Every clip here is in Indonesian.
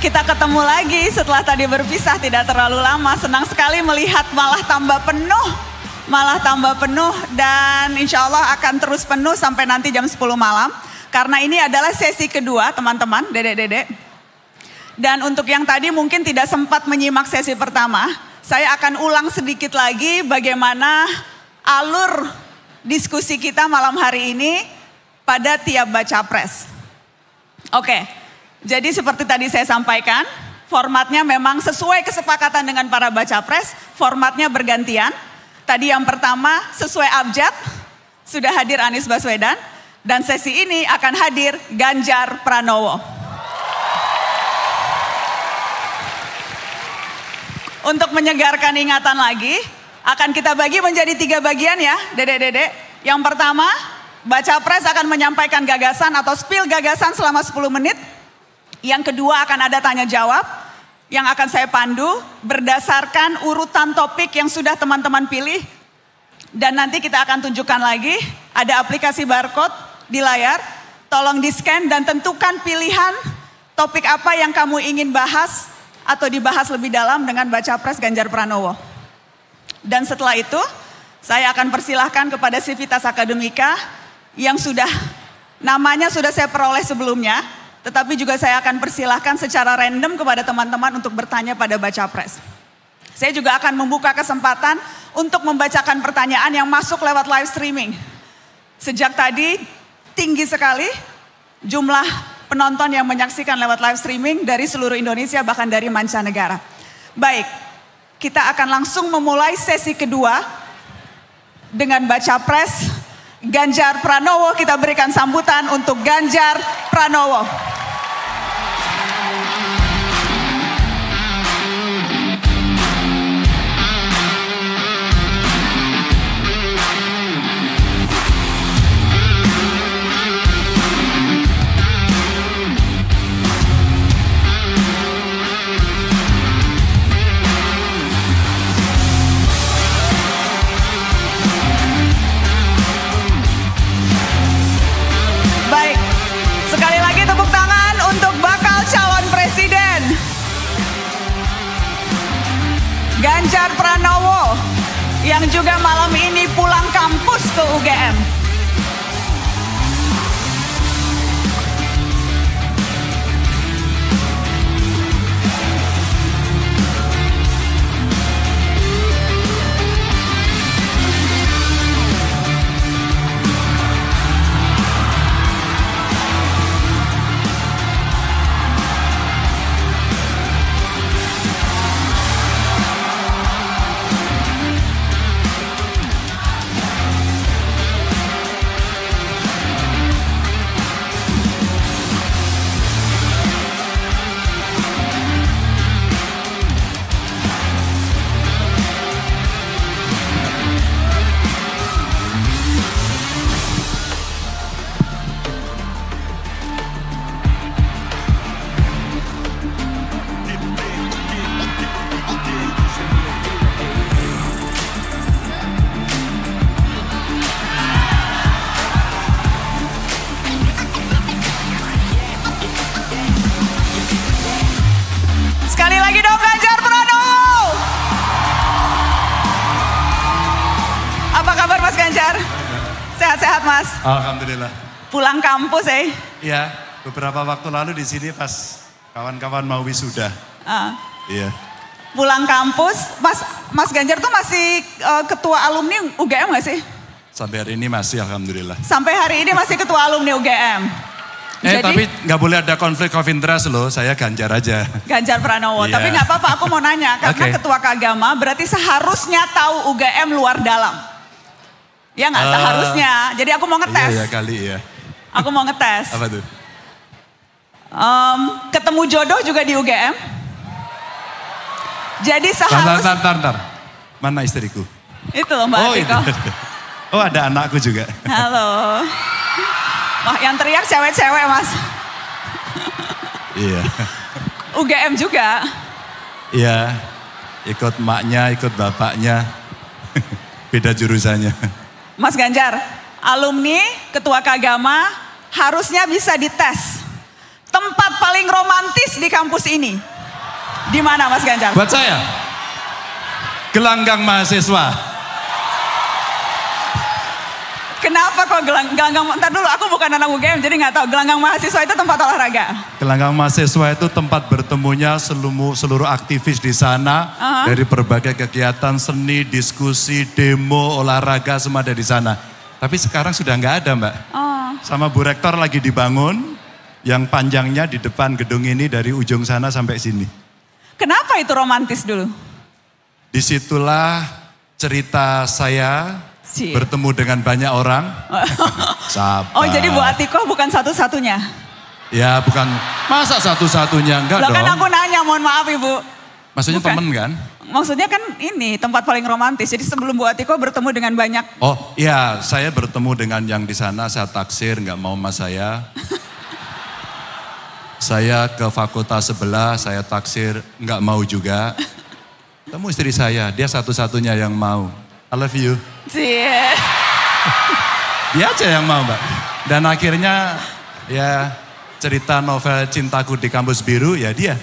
Kita ketemu lagi setelah tadi berpisah tidak terlalu lama. Senang sekali melihat malah tambah penuh dan insya Allah akan terus penuh sampai nanti jam 10 malam. Karena ini adalah sesi kedua teman-teman, dedek-dedek. Dan untuk yang tadi mungkin tidak sempat menyimak sesi pertama, saya akan ulang sedikit lagi bagaimana alur diskusi kita malam hari ini pada tiap baca pres. Oke. Jadi seperti tadi saya sampaikan, formatnya memang sesuai kesepakatan dengan para baca pres, formatnya bergantian. Tadi yang pertama sesuai abjad, sudah hadir Anies Baswedan, dan sesi ini akan hadir Ganjar Pranowo. Untuk menyegarkan ingatan lagi, akan kita bagi menjadi 3 bagian ya, dedek-dedek. Yang pertama, baca pres akan menyampaikan gagasan atau spill gagasan selama 10 menit. Yang kedua akan ada tanya jawab yang akan saya pandu berdasarkan urutan topik yang sudah teman-teman pilih. Dan nanti kita akan tunjukkan lagi, ada aplikasi barcode di layar. Tolong di-scan dan tentukan pilihan topik apa yang kamu ingin bahas atau dibahas lebih dalam dengan baca pres Ganjar Pranowo. Dan setelah itu, saya akan persilahkan kepada Civitas Akademika yang namanya sudah saya peroleh sebelumnya. Tetapi juga saya akan persilahkan secara random kepada teman-teman untuk bertanya pada baca pres. Saya juga akan membuka kesempatan untuk membacakan pertanyaan yang masuk lewat live streaming. Sejak tadi tinggi sekali jumlah penonton yang menyaksikan lewat live streaming dari seluruh Indonesia bahkan dari mancanegara. Baik, kita akan langsung memulai sesi kedua dengan baca pres Ganjar Pranowo. Kita berikan sambutan untuk Ganjar Pranowo. Ganjar Pranowo yang juga malam ini pulang kampus ke UGM. Sehat-sehat Mas? Alhamdulillah. Pulang kampus Iya, beberapa waktu lalu di sini pas kawan-kawan mau wisuda. Iya. Pulang kampus, Mas Ganjar tuh masih ketua alumni UGM gak sih? Sampai hari ini masih alhamdulillah. Sampai hari ini masih ketua alumni UGM. Jadi, tapi nggak boleh ada konflik of interest loh, saya Ganjar aja. Ganjar Pranowo, Iya. Tapi nggak apa-apa, aku mau nanya. Karena ketua Kagama berarti seharusnya tahu UGM luar dalam. Ya nggak seharusnya, jadi aku mau ngetes. Iya kali ya. Aku mau ngetes. Apa tuh? Ketemu jodoh juga di UGM. Jadi seharusnya. Tar. Mana istriku? Itu loh Mbak Atiko. Oh ada anakku juga. Halo. Wah yang teriak cewek-cewek Mas. Iya. UGM juga. Iya. Ikut emaknya, ikut bapaknya. Beda jurusannya. Mas Ganjar, alumni ketua Kagama harusnya bisa dites. tempat paling romantis di kampus ini? Di mana Mas Ganjar? Buat saya, gelanggang mahasiswa. Kenapa kok gelanggang? Ntar dulu, aku bukan anak UGM jadi nggak tahu. Gelanggang mahasiswa itu tempat olahraga. Gelanggang mahasiswa itu tempat bertemunya seluruh aktivis di sana. Dari berbagai kegiatan seni, diskusi, demo, olahraga semua ada di sana. Tapi sekarang sudah nggak ada Mbak. Sama Bu Rektor lagi dibangun. Yang panjangnya di depan gedung ini dari ujung sana sampai sini. Kenapa itu romantis dulu? Disitulah cerita saya bertemu dengan banyak orang. Sabar. Oh jadi Bu Atiko bukan satu-satunya? Ya bukan, masa satu-satunya, enggak Loh, dong. kan aku nanya, mohon maaf Ibu. Maksudnya Bukan. temen kan? Maksudnya kan ini tempat paling romantis. Jadi sebelum Bu Atiko bertemu dengan banyak. Oh iya, saya bertemu dengan yang di sana, saya taksir, nggak mau mas saya. Saya ke fakultas sebelah, saya taksir, nggak mau juga. Temu istri saya, dia satu-satunya yang mau. I love you. Cie. Dia aja yang mau Mbak. Dan akhirnya ya cerita novel Cintaku di Kampus Biru ya dia.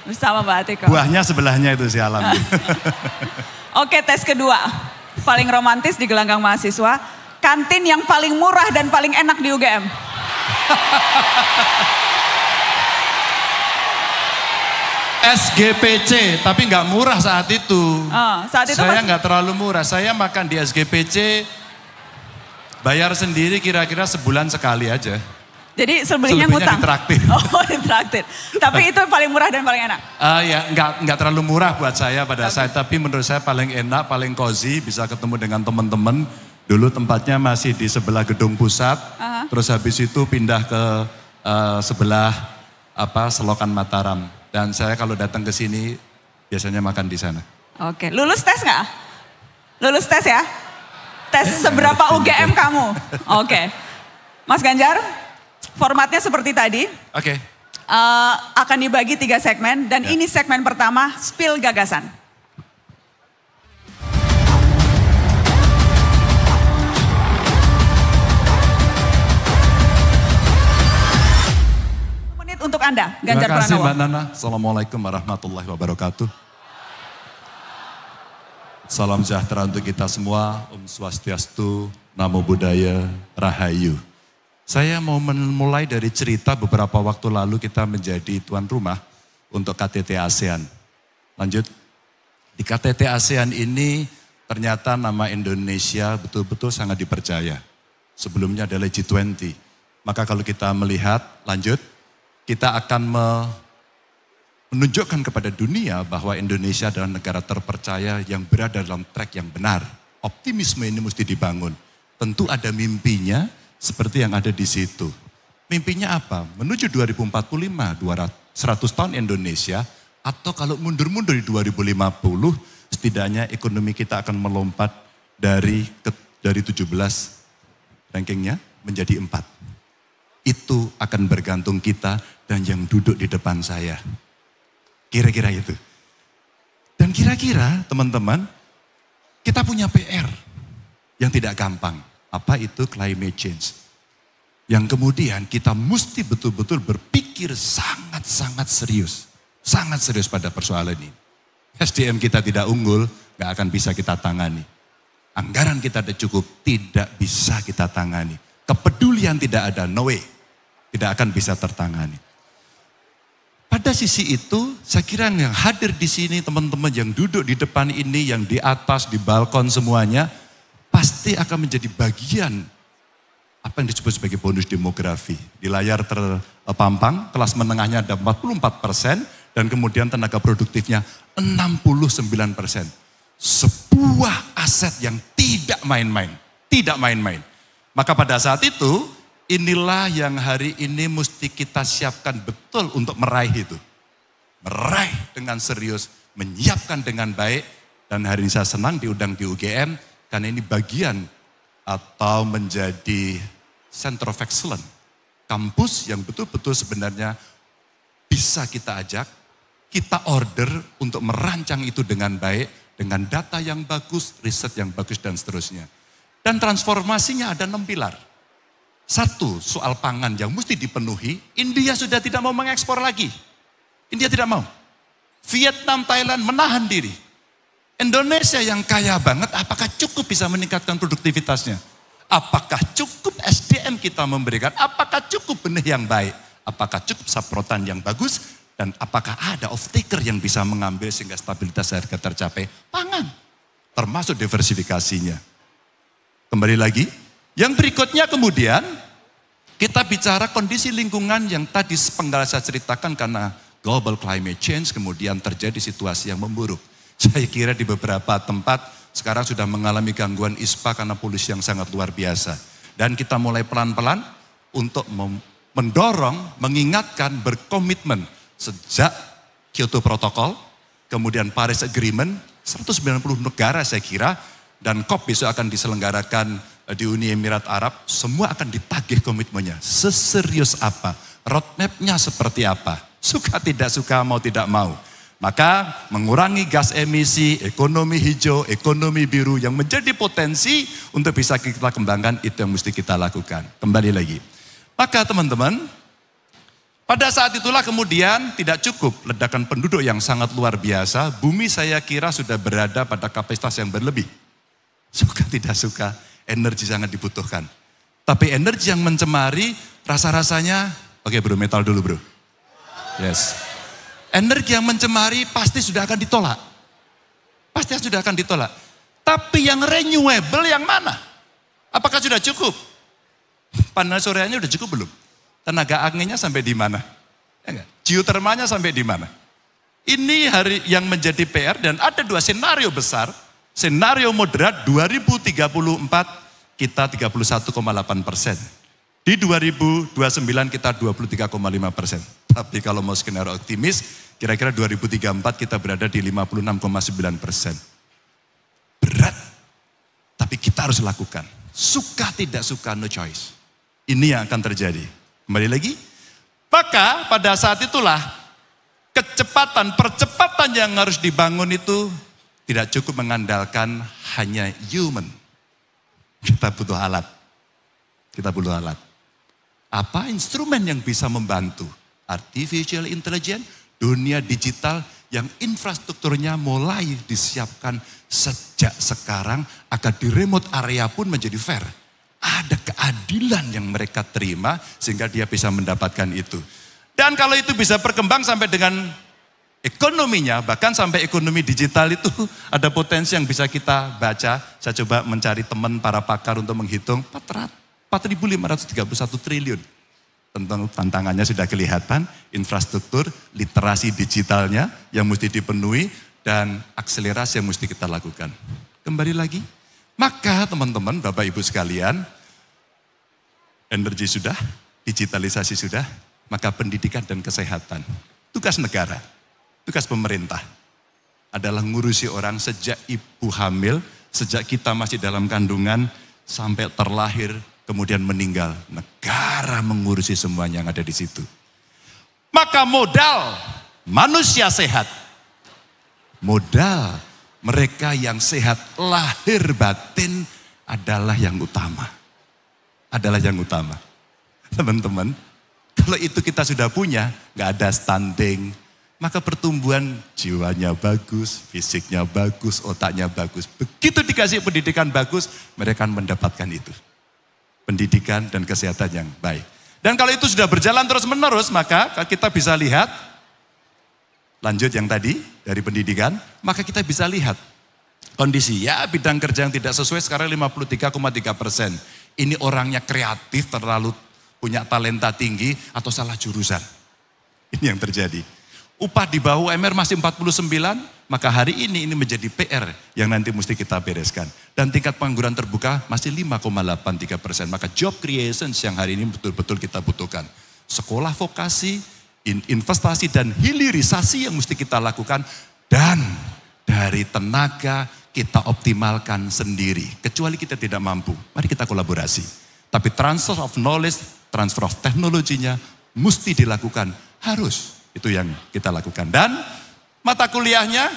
Bersama Mbak Atiko. Buahnya sebelahnya itu si Alam. Oke, tes kedua. Paling romantis di gelanggang mahasiswa. Kantin yang paling murah dan paling enak di UGM. SGPC, tapi nggak murah saat itu. Saat itu saya nggak terlalu murah. Saya makan di SGPC, bayar sendiri kira-kira sebulan sekali aja. Jadi sebelumnya ngutang? Ditraktir. Oh ditraktir. Tapi itu paling murah dan paling enak? Ya nggak terlalu murah buat saya pada saat. Tapi menurut saya paling enak, paling cozy, bisa ketemu dengan teman-teman. Dulu tempatnya masih di sebelah gedung pusat. Terus habis itu pindah ke sebelah Selokan Mataram. Dan saya kalau datang ke sini biasanya makan di sana. Oke, lulus tes nggak? Lulus tes ya? Tes seberapa UGM kamu? Oke. Mas Ganjar, formatnya seperti tadi. Oke. Akan dibagi 3 segmen dan ini segmen pertama, spill gagasan. Untuk Anda, Ganjar Pranowo. Terima kasih Mbak Nana. Assalamualaikum warahmatullahi wabarakatuh. Salam sejahtera untuk kita semua. Om Swastiastu, Namo Buddhaya, Rahayu. Saya mau memulai dari cerita beberapa waktu lalu kita menjadi tuan rumah untuk KTT ASEAN. Lanjut. Di KTT ASEAN ini ternyata nama Indonesia betul-betul sangat dipercaya. Sebelumnya adalah G20. Maka kalau kita melihat, lanjut. Kita akan menunjukkan kepada dunia bahwa Indonesia adalah negara terpercaya yang berada dalam track yang benar. Optimisme ini mesti dibangun. Tentu ada mimpinya seperti yang ada di situ. Mimpinya apa? Menuju 2045, 100 tahun Indonesia, atau kalau mundur-mundur di 2050, setidaknya ekonomi kita akan melompat dari 17 rankingnya menjadi 4. Itu akan bergantung kita dan yang duduk di depan saya. Kira-kira itu. Dan kira-kira teman-teman, kita punya PR yang tidak gampang. Apa itu climate change? Yang kemudian kita mesti betul-betul berpikir sangat-sangat serius. Sangat serius pada persoalan ini. SDM kita tidak unggul, gak akan bisa kita tangani. Anggaran kita tidak cukup, tidak bisa kita tangani. Kepedulian tidak ada, no way. Tidak akan bisa tertangani. Pada sisi itu, saya kira yang hadir di sini, teman-teman yang duduk di depan ini, yang di atas, di balkon semuanya, pasti akan menjadi bagian apa yang disebut sebagai bonus demografi. Di layar terpampang, kelas menengahnya ada 44%, dan kemudian tenaga produktifnya 69%. Sebuah aset yang tidak main-main. Tidak main-main. Maka pada saat itu, inilah yang hari ini mesti kita siapkan betul untuk meraih itu. Meraih dengan serius, menyiapkan dengan baik. Dan hari ini saya senang diundang di UGM, karena ini bagian atau menjadi Center of Excellence. Kampus yang betul-betul sebenarnya bisa kita ajak, kita order untuk merancang itu dengan baik, dengan data yang bagus, riset yang bagus dan seterusnya. Dan transformasinya ada 6 pilar. satu soal pangan yang mesti dipenuhi, India sudah tidak mau mengekspor lagi. India tidak mau. Vietnam, Thailand menahan diri. Indonesia yang kaya banget, apakah cukup bisa meningkatkan produktivitasnya? Apakah cukup SDM kita memberikan? Apakah cukup benih yang baik? Apakah cukup saprotan yang bagus? Dan apakah ada off-taker yang bisa mengambil sehingga stabilitas harga tercapai? Pangan, termasuk diversifikasinya. Kembali lagi, yang berikutnya kemudian kita bicara kondisi lingkungan yang tadi sepenggal saya ceritakan karena global climate change kemudian terjadi situasi yang memburuk. Saya kira di beberapa tempat sekarang sudah mengalami gangguan ISPA karena polusi yang sangat luar biasa. Dan kita mulai pelan-pelan untuk mendorong, mengingatkan, berkomitmen sejak Kyoto Protocol, kemudian Paris Agreement, 190 negara saya kira, dan COP besok akan diselenggarakan di Uni Emirat Arab, semua akan ditagih komitmennya. Seserius apa? Roadmap-nya seperti apa? Suka tidak suka, mau tidak mau. Maka mengurangi gas emisi, ekonomi hijau, ekonomi biru yang menjadi potensi untuk bisa kita kembangkan, itu yang mesti kita lakukan. Kembali lagi. Maka teman-teman, pada saat itulah kemudian tidak cukup ledakan penduduk yang sangat luar biasa. Bumi saya kira sudah berada pada kapasitas yang berlebih. Suka tidak suka, energi sangat dibutuhkan. Tapi energi yang mencemari, rasa-rasanya, oke bro, metal dulu bro. Yes. Energi yang mencemari pasti sudah akan ditolak. Pasti sudah akan ditolak. Tapi yang renewable yang mana? Apakah sudah cukup? Panel suryanya sudah cukup belum? Tenaga anginnya sampai di mana? Ya, geotermanya sampai di mana? Ini hari yang menjadi PR dan ada dua senario besar. Senario moderat 2034 kita 31,8%. Di 2029 kita 23,5%. Tapi kalau mau skenario optimis, kira-kira 2034 kita berada di 56,9%. Berat, tapi kita harus lakukan. Suka tidak suka, no choice. Ini yang akan terjadi. Kembali lagi, maka pada saat itulah percepatan yang harus dibangun itu tidak cukup mengandalkan hanya human. Kita butuh alat. Kita butuh alat. Apa instrumen yang bisa membantu? Artificial intelligence, dunia digital yang infrastrukturnya mulai disiapkan sejak sekarang agar di remote area pun menjadi fair. Ada keadilan yang mereka terima sehingga dia bisa mendapatkan itu. Dan kalau itu bisa berkembang sampai dengan ekonominya, bahkan sampai ekonomi digital itu ada potensi yang bisa kita baca. Saya coba mencari teman para pakar untuk menghitung 4.531 triliun. Tentang tantangannya sudah kelihatan, infrastruktur, literasi digitalnya yang mesti dipenuhi dan akselerasi yang mesti kita lakukan. Kembali lagi, maka teman-teman, Bapak Ibu sekalian, energi sudah, digitalisasi sudah, maka pendidikan dan kesehatan. Tugas negara, tugas pemerintah adalah ngurusi orang sejak ibu hamil, sejak kita masih dalam kandungan, sampai terlahir, kemudian meninggal. Negara mengurusi semuanya yang ada di situ. Maka modal manusia sehat, modal mereka yang sehat lahir batin adalah yang utama. Adalah yang utama. Teman-teman, kalau itu kita sudah punya, gak ada stunting, maka pertumbuhan jiwanya bagus, fisiknya bagus, otaknya bagus. Begitu dikasih pendidikan bagus, mereka akan mendapatkan itu. Pendidikan dan kesehatan yang baik. Dan kalau itu sudah berjalan terus menerus, maka kita bisa lihat, lanjut yang tadi dari pendidikan, maka kita bisa lihat kondisi ya bidang kerja yang tidak sesuai sekarang 53,3%. Ini orangnya kreatif, terlalu punya talenta tinggi atau salah jurusan. Ini yang terjadi. Upah di bawah UMR masih 49, maka hari ini menjadi PR yang nanti mesti kita bereskan. Dan tingkat pengangguran terbuka masih 5,83%. Maka job creation yang hari ini betul-betul kita butuhkan. Sekolah vokasi, investasi dan hilirisasi yang mesti kita lakukan. Dan dari tenaga kita optimalkan sendiri. Kecuali kita tidak mampu, mari kita kolaborasi. Tapi transfer of knowledge, transfer of teknologinya mesti dilakukan, harus. Itu yang kita lakukan. Dan mata kuliahnya,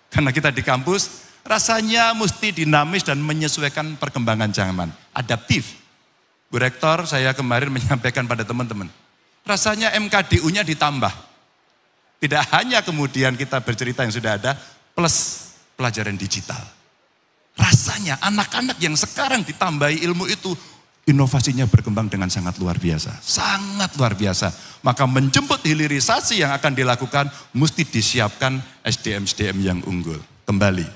karena kita di kampus, rasanya mesti dinamis dan menyesuaikan perkembangan zaman. Adaptif. Bu Rektor, saya kemarin menyampaikan pada teman-teman, rasanya MKDU-nya ditambah. Tidak hanya kemudian kita bercerita yang sudah ada, plus pelajaran digital. Rasanya anak-anak yang sekarang ditambahi ilmu itu, inovasinya berkembang dengan sangat luar biasa. Sangat luar biasa. Maka menjemput hilirisasi yang akan dilakukan, mesti disiapkan SDM-SDM yang unggul. Kembali.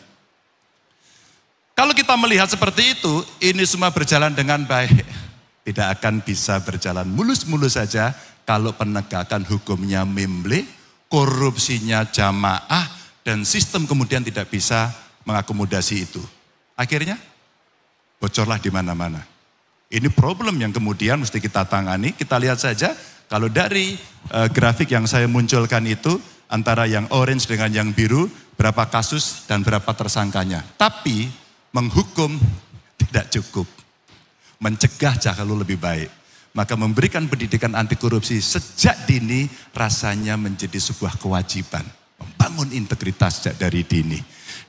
Kalau kita melihat seperti itu, ini semua berjalan dengan baik. Tidak akan bisa berjalan mulus-mulus saja kalau penegakan hukumnya memble, korupsinya jamaah, dan sistem kemudian tidak bisa mengakomodasi itu. Akhirnya bocorlah di mana-mana. Ini problem yang kemudian mesti kita tangani. Kita lihat saja kalau dari grafik yang saya munculkan itu, antara yang orange dengan yang biru, berapa kasus dan berapa tersangkanya. Tapi menghukum tidak cukup. Mencegah jauh lebih baik. Maka memberikan pendidikan anti korupsi sejak dini rasanya menjadi sebuah kewajiban. Membangun integritas sejak dari dini.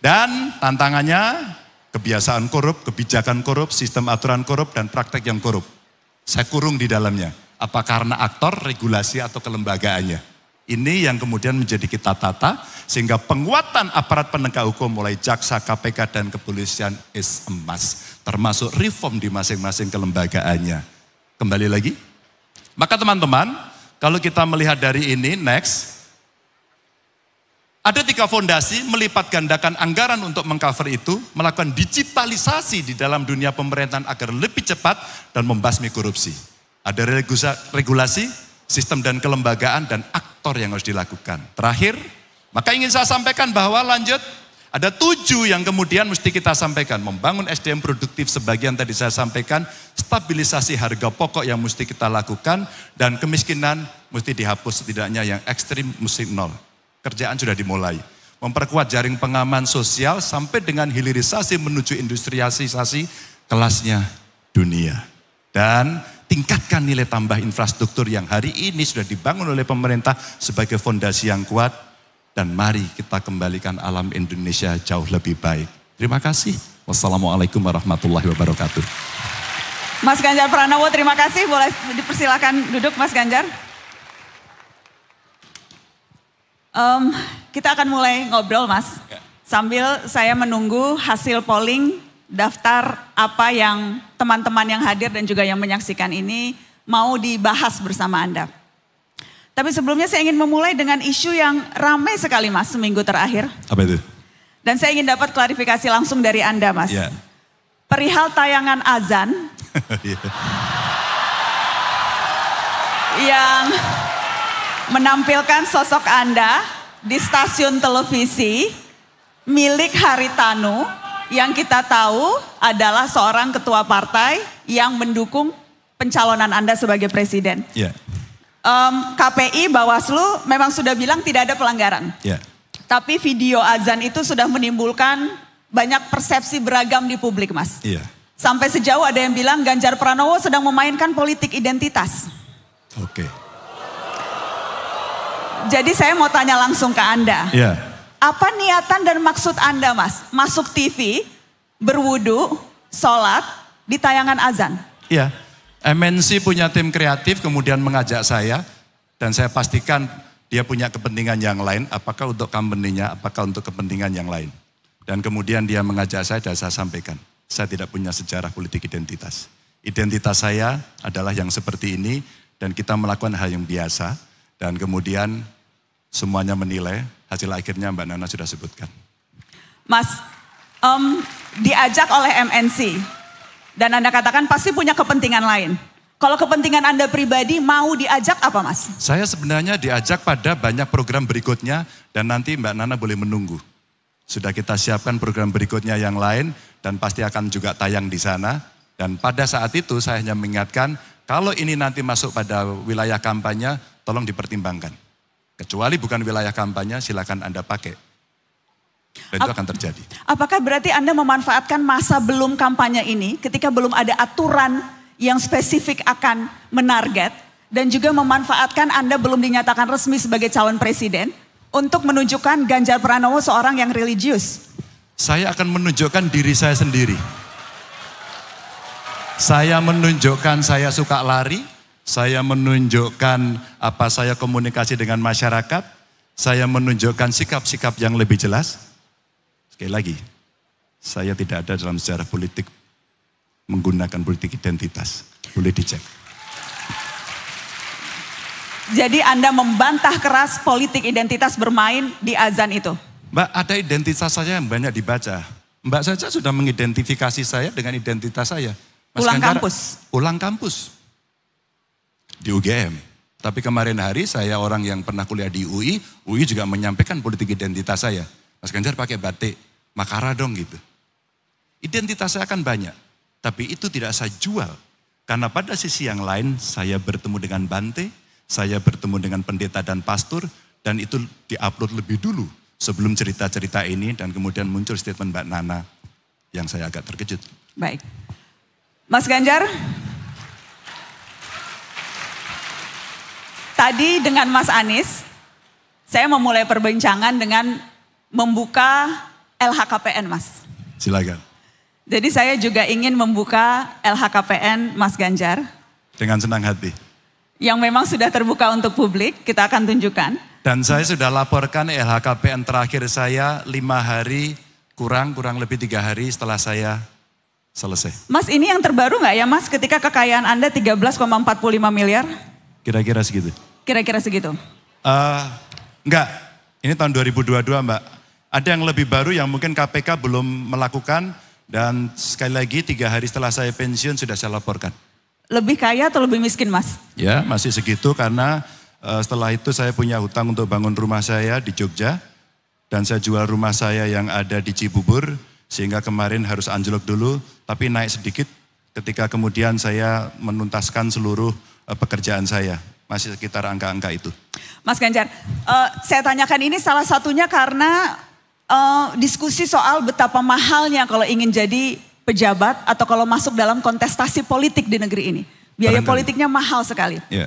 Dan tantangannya kebiasaan korup, kebijakan korup, sistem aturan korup, dan praktek yang korup. Saya kurung di dalamnya. Apa karena aktor, regulasi, atau kelembagaannya. Ini yang kemudian menjadi kita tata, sehingga penguatan aparat penegak hukum mulai jaksa, KPK, dan kepolisian is a must. Termasuk reform di masing-masing kelembagaannya. Kembali lagi. Maka teman-teman, kalau kita melihat dari ini, next. Ada 3 fondasi melipat gandakan anggaran untuk mengcover itu, melakukan digitalisasi di dalam dunia pemerintahan agar lebih cepat dan membasmi korupsi. Ada regulasi, sistem dan kelembagaan, dan aktor yang harus dilakukan. Terakhir, maka ingin saya sampaikan bahwa lanjut, ada 7 yang kemudian mesti kita sampaikan. Membangun SDM produktif sebagian tadi saya sampaikan, stabilisasi harga pokok yang mesti kita lakukan, dan kemiskinan mesti dihapus setidaknya yang ekstrim mesti 0. Kerjaan sudah dimulai. Memperkuat jaring pengaman sosial sampai dengan hilirisasi menuju industrialisasi kelasnya dunia. Dan tingkatkan nilai tambah infrastruktur yang hari ini sudah dibangun oleh pemerintah sebagai fondasi yang kuat. Dan mari kita kembalikan alam Indonesia jauh lebih baik. Terima kasih. Wassalamualaikum warahmatullahi wabarakatuh. Mas Ganjar Pranowo, terima kasih. Boleh dipersilakan duduk Mas Ganjar. Kita akan mulai ngobrol Mas. Sambil saya menunggu hasil polling daftar apa yang teman-teman yang hadir dan juga yang menyaksikan ini mau dibahas bersama Anda. Tapi sebelumnya saya ingin memulai dengan isu yang ramai sekali Mas seminggu terakhir. Apa itu? Dan saya ingin dapat klarifikasi langsung dari Anda Mas. Ya. Perihal tayangan azan yang menampilkan sosok Anda di stasiun televisi milik Haritanu yang kita tahu adalah seorang ketua partai yang mendukung pencalonan Anda sebagai presiden. Ya. KPI, Bawaslu memang sudah bilang tidak ada pelanggaran. Ya. Tapi video azan itu sudah menimbulkan banyak persepsi beragam di publik Mas. Iya. Sampai sejauh ada yang bilang Ganjar Pranowo sedang memainkan politik identitas. Oke. Jadi saya mau tanya langsung ke Anda. Iya. Apa niatan dan maksud Anda Mas? Masuk TV, berwudu, sholat, di tayangan azan? Iya. MNC punya tim kreatif kemudian mengajak saya. Dan saya pastikan dia punya kepentingan yang lain. Apakah untuk company-nya, apakah untuk kepentingan yang lain. Dan kemudian dia mengajak saya dan saya sampaikan. Saya tidak punya sejarah politik identitas. Identitas saya adalah yang seperti ini. Dan kita melakukan hal yang biasa. Dan kemudian semuanya menilai, hasil akhirnya Mbak Nana sudah sebutkan. Mas, diajak oleh MNC dan Anda katakan pasti punya kepentingan lain. Kalau kepentingan Anda pribadi mau diajak apa Mas? Saya sebenarnya diajak pada banyak program berikutnya dan nanti Mbak Nana boleh menunggu. Sudah kita siapkan program berikutnya yang lain dan pasti akan juga tayang di sana. Dan pada saat itu saya hanya mengingatkan kalau ini nanti masuk pada wilayah kampanye, tolong dipertimbangkan. Kecuali bukan wilayah kampanye, silakan Anda pakai. Dan itu akan terjadi. Apakah berarti Anda memanfaatkan masa belum kampanye ini ketika belum ada aturan yang spesifik akan menarget dan juga memanfaatkan Anda belum dinyatakan resmi sebagai calon presiden untuk menunjukkan Ganjar Pranowo seorang yang religius? Saya akan menunjukkan diri saya sendiri. Saya menunjukkan saya suka lari, saya menunjukkan apa saya komunikasi dengan masyarakat, saya menunjukkan sikap-sikap yang lebih jelas. Sekali lagi, saya tidak ada dalam sejarah politik menggunakan politik identitas. Boleh dicek. Jadi Anda membantah keras politik identitas bermain di azan itu? Mbak, ada identitas saya yang banyak dibaca. Mbak saja sudah mengidentifikasi saya dengan identitas saya. Mas Pulang Ganjar, kampus? Pulang kampus. Di UGM. Tapi kemarin hari saya orang yang pernah kuliah di UI juga menyampaikan politik identitas saya. Mas Ganjar pakai batik, Makara dong gitu. Identitas saya kan banyak. Tapi itu tidak saya jual. Karena pada sisi yang lain saya bertemu dengan Bante, saya bertemu dengan pendeta dan pastor, dan itu diupload lebih dulu sebelum cerita-cerita ini, dan kemudian muncul statement Mbak Nana yang saya agak terkejut. Baik. Mas Ganjar, tadi dengan Mas Anies, saya memulai perbincangan dengan membuka LHKPN, Mas. Silakan. Jadi saya juga ingin membuka LHKPN Mas Ganjar. Dengan senang hati. Yang memang sudah terbuka untuk publik, kita akan tunjukkan. Dan saya sudah laporkan LHKPN terakhir saya 5 hari, kurang lebih 3 hari setelah saya selesai. Mas, ini yang terbaru nggak ya Mas, ketika kekayaan Anda 13,45 miliar? Kira-kira segitu. Kira-kira segitu. Enggak, ini tahun 2022 Mbak. Ada yang lebih baru yang mungkin KPK belum melakukan, dan sekali lagi 3 hari setelah saya pensiun sudah saya laporkan. Lebih kaya atau lebih miskin Mas? Ya, masih segitu karena setelah itu saya punya hutang untuk bangun rumah saya di Jogja. Dan saya jual rumah saya yang ada di Cibubur, sehingga kemarin harus anjlok dulu, tapi naik sedikit ketika kemudian saya menuntaskan seluruh pekerjaan saya. Masih sekitar angka-angka itu. Mas Ganjar, saya tanyakan ini salah satunya karena diskusi soal betapa mahalnya kalau ingin jadi pejabat atau kalau masuk dalam kontestasi politik di negeri ini. Biaya politiknya mahal sekali. Yeah.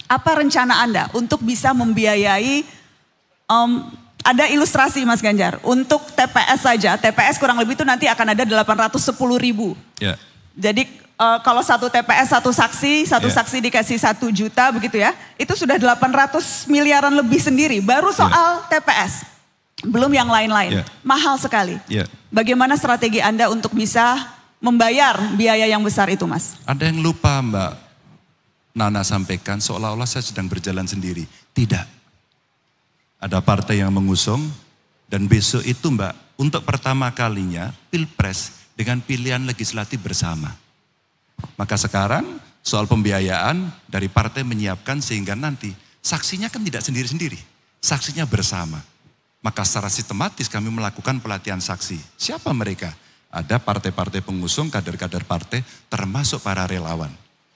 Apa rencana Anda untuk bisa membiayai, ada ilustrasi Mas Ganjar, untuk TPS saja, TPS kurang lebih itu nanti akan ada 810.000. Yeah. Jadi kalau satu TPS satu saksi dikasih 1 juta begitu ya, itu sudah 800 miliaran lebih sendiri, baru soal TPS. Belum yang lain-lain, mahal sekali. Bagaimana strategi Anda untuk bisa membayar biaya yang besar itu Mas? Ada yang lupa Mbak Nana sampaikan seolah-olah saya sedang berjalan sendiri. Tidak. Ada partai yang mengusung, dan besok itu Mbak, untuk pertama kalinya Pilpres dengan pilihan legislatif bersama. Maka sekarang soal pembiayaan dari partai menyiapkan sehingga nanti saksinya kan tidak sendiri-sendiri, saksinya bersama. Maka secara sistematis kami melakukan pelatihan saksi. Siapa mereka? Ada partai-partai pengusung, kader-kader partai, termasuk para relawan.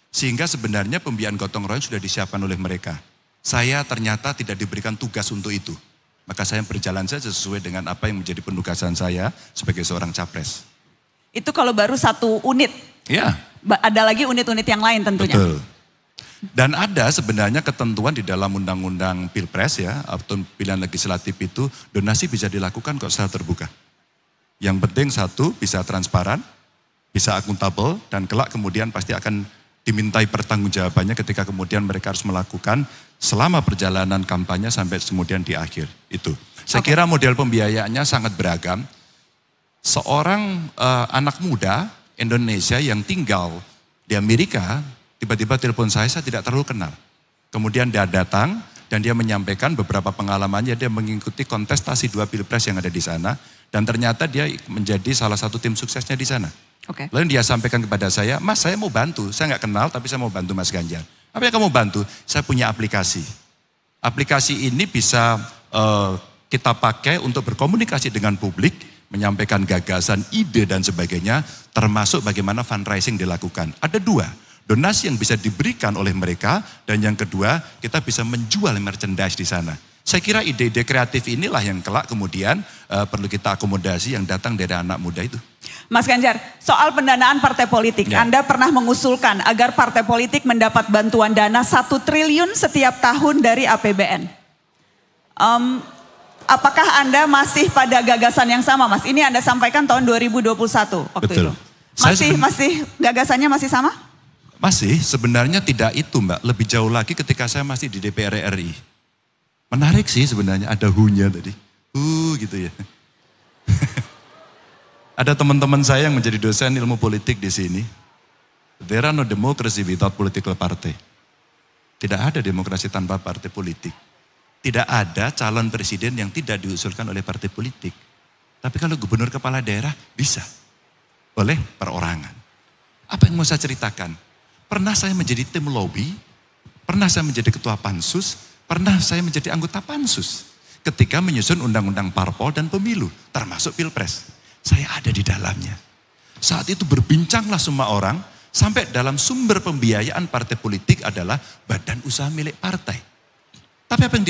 Sehingga sebenarnya pembiayaan gotong royong sudah disiapkan oleh mereka. Saya ternyata tidak diberikan tugas untuk itu. Maka saya berjalan saja sesuai dengan apa yang menjadi penugasan saya sebagai seorang capres. Itu kalau baru 1 unit. Ya. Ada lagi unit-unit yang lain tentunya. Betul. Dan ada sebenarnya ketentuan di dalam undang-undang Pilpres ya, atau pilihan legislatif itu donasi bisa dilakukan kok secara terbuka. Yang penting satu, bisa transparan, bisa akuntabel, dan kelak kemudian pasti akan dimintai pertanggungjawabannya ketika kemudian mereka harus melakukan selama perjalanan kampanye sampai kemudian di akhir itu. Saya kira model pembiayaannya sangat beragam. Seorang anak muda Indonesia yang tinggal di Amerika, tiba-tiba telepon saya tidak terlalu kenal. Kemudian dia datang dan dia menyampaikan beberapa pengalamannya, dia mengikuti kontestasi 2 Pilpres yang ada di sana, dan ternyata dia menjadi salah satu tim suksesnya di sana. Lalu dia sampaikan kepada saya, Mas saya mau bantu, saya nggak kenal tapi saya mau bantu Mas Ganjar. Apa yang kamu bantu? Saya punya aplikasi. Aplikasi ini bisa kita pakai untuk berkomunikasi dengan publik, menyampaikan gagasan, ide dan sebagainya, termasuk bagaimana fundraising dilakukan. Ada 2, donasi yang bisa diberikan oleh mereka, dan yang kedua kita bisa menjual merchandise di sana. Saya kira ide-ide kreatif inilah yang kelak kemudian perlu kita akomodasi yang datang dari anak muda itu. Mas Ganjar, soal pendanaan partai politik, Anda pernah mengusulkan agar partai politik mendapat bantuan dana 1 triliun setiap tahun dari APBN. Apakah Anda masih pada gagasan yang sama Mas? Ini Anda sampaikan tahun 2021 waktu itu. Masih gagasannya masih sama? Masih, sebenarnya tidak itu Mbak. Lebih jauh lagi ketika saya masih di DPR RI. Menarik sih sebenarnya, ada hu-nya tadi. Gitu ya. Ada teman-teman saya yang menjadi dosen ilmu politik di sini. There are no democracy without political party. Tidak ada demokrasi tanpa partai politik. Tidak ada calon presiden yang tidak diusulkan oleh partai politik. Tapi kalau gubernur kepala daerah bisa. Oleh perorangan. Apa yang mau saya ceritakan? Pernah saya menjadi tim lobby, pernah saya menjadi ketua pansus, pernah saya menjadi anggota pansus. Ketika menyusun undang-undang parpol dan pemilu, termasuk pilpres. Saya ada di dalamnya. Saat itu berbincanglah semua orang, sampai dalam sumber pembiayaan partai politik adalah badan usaha milik partai. Tapi apa yang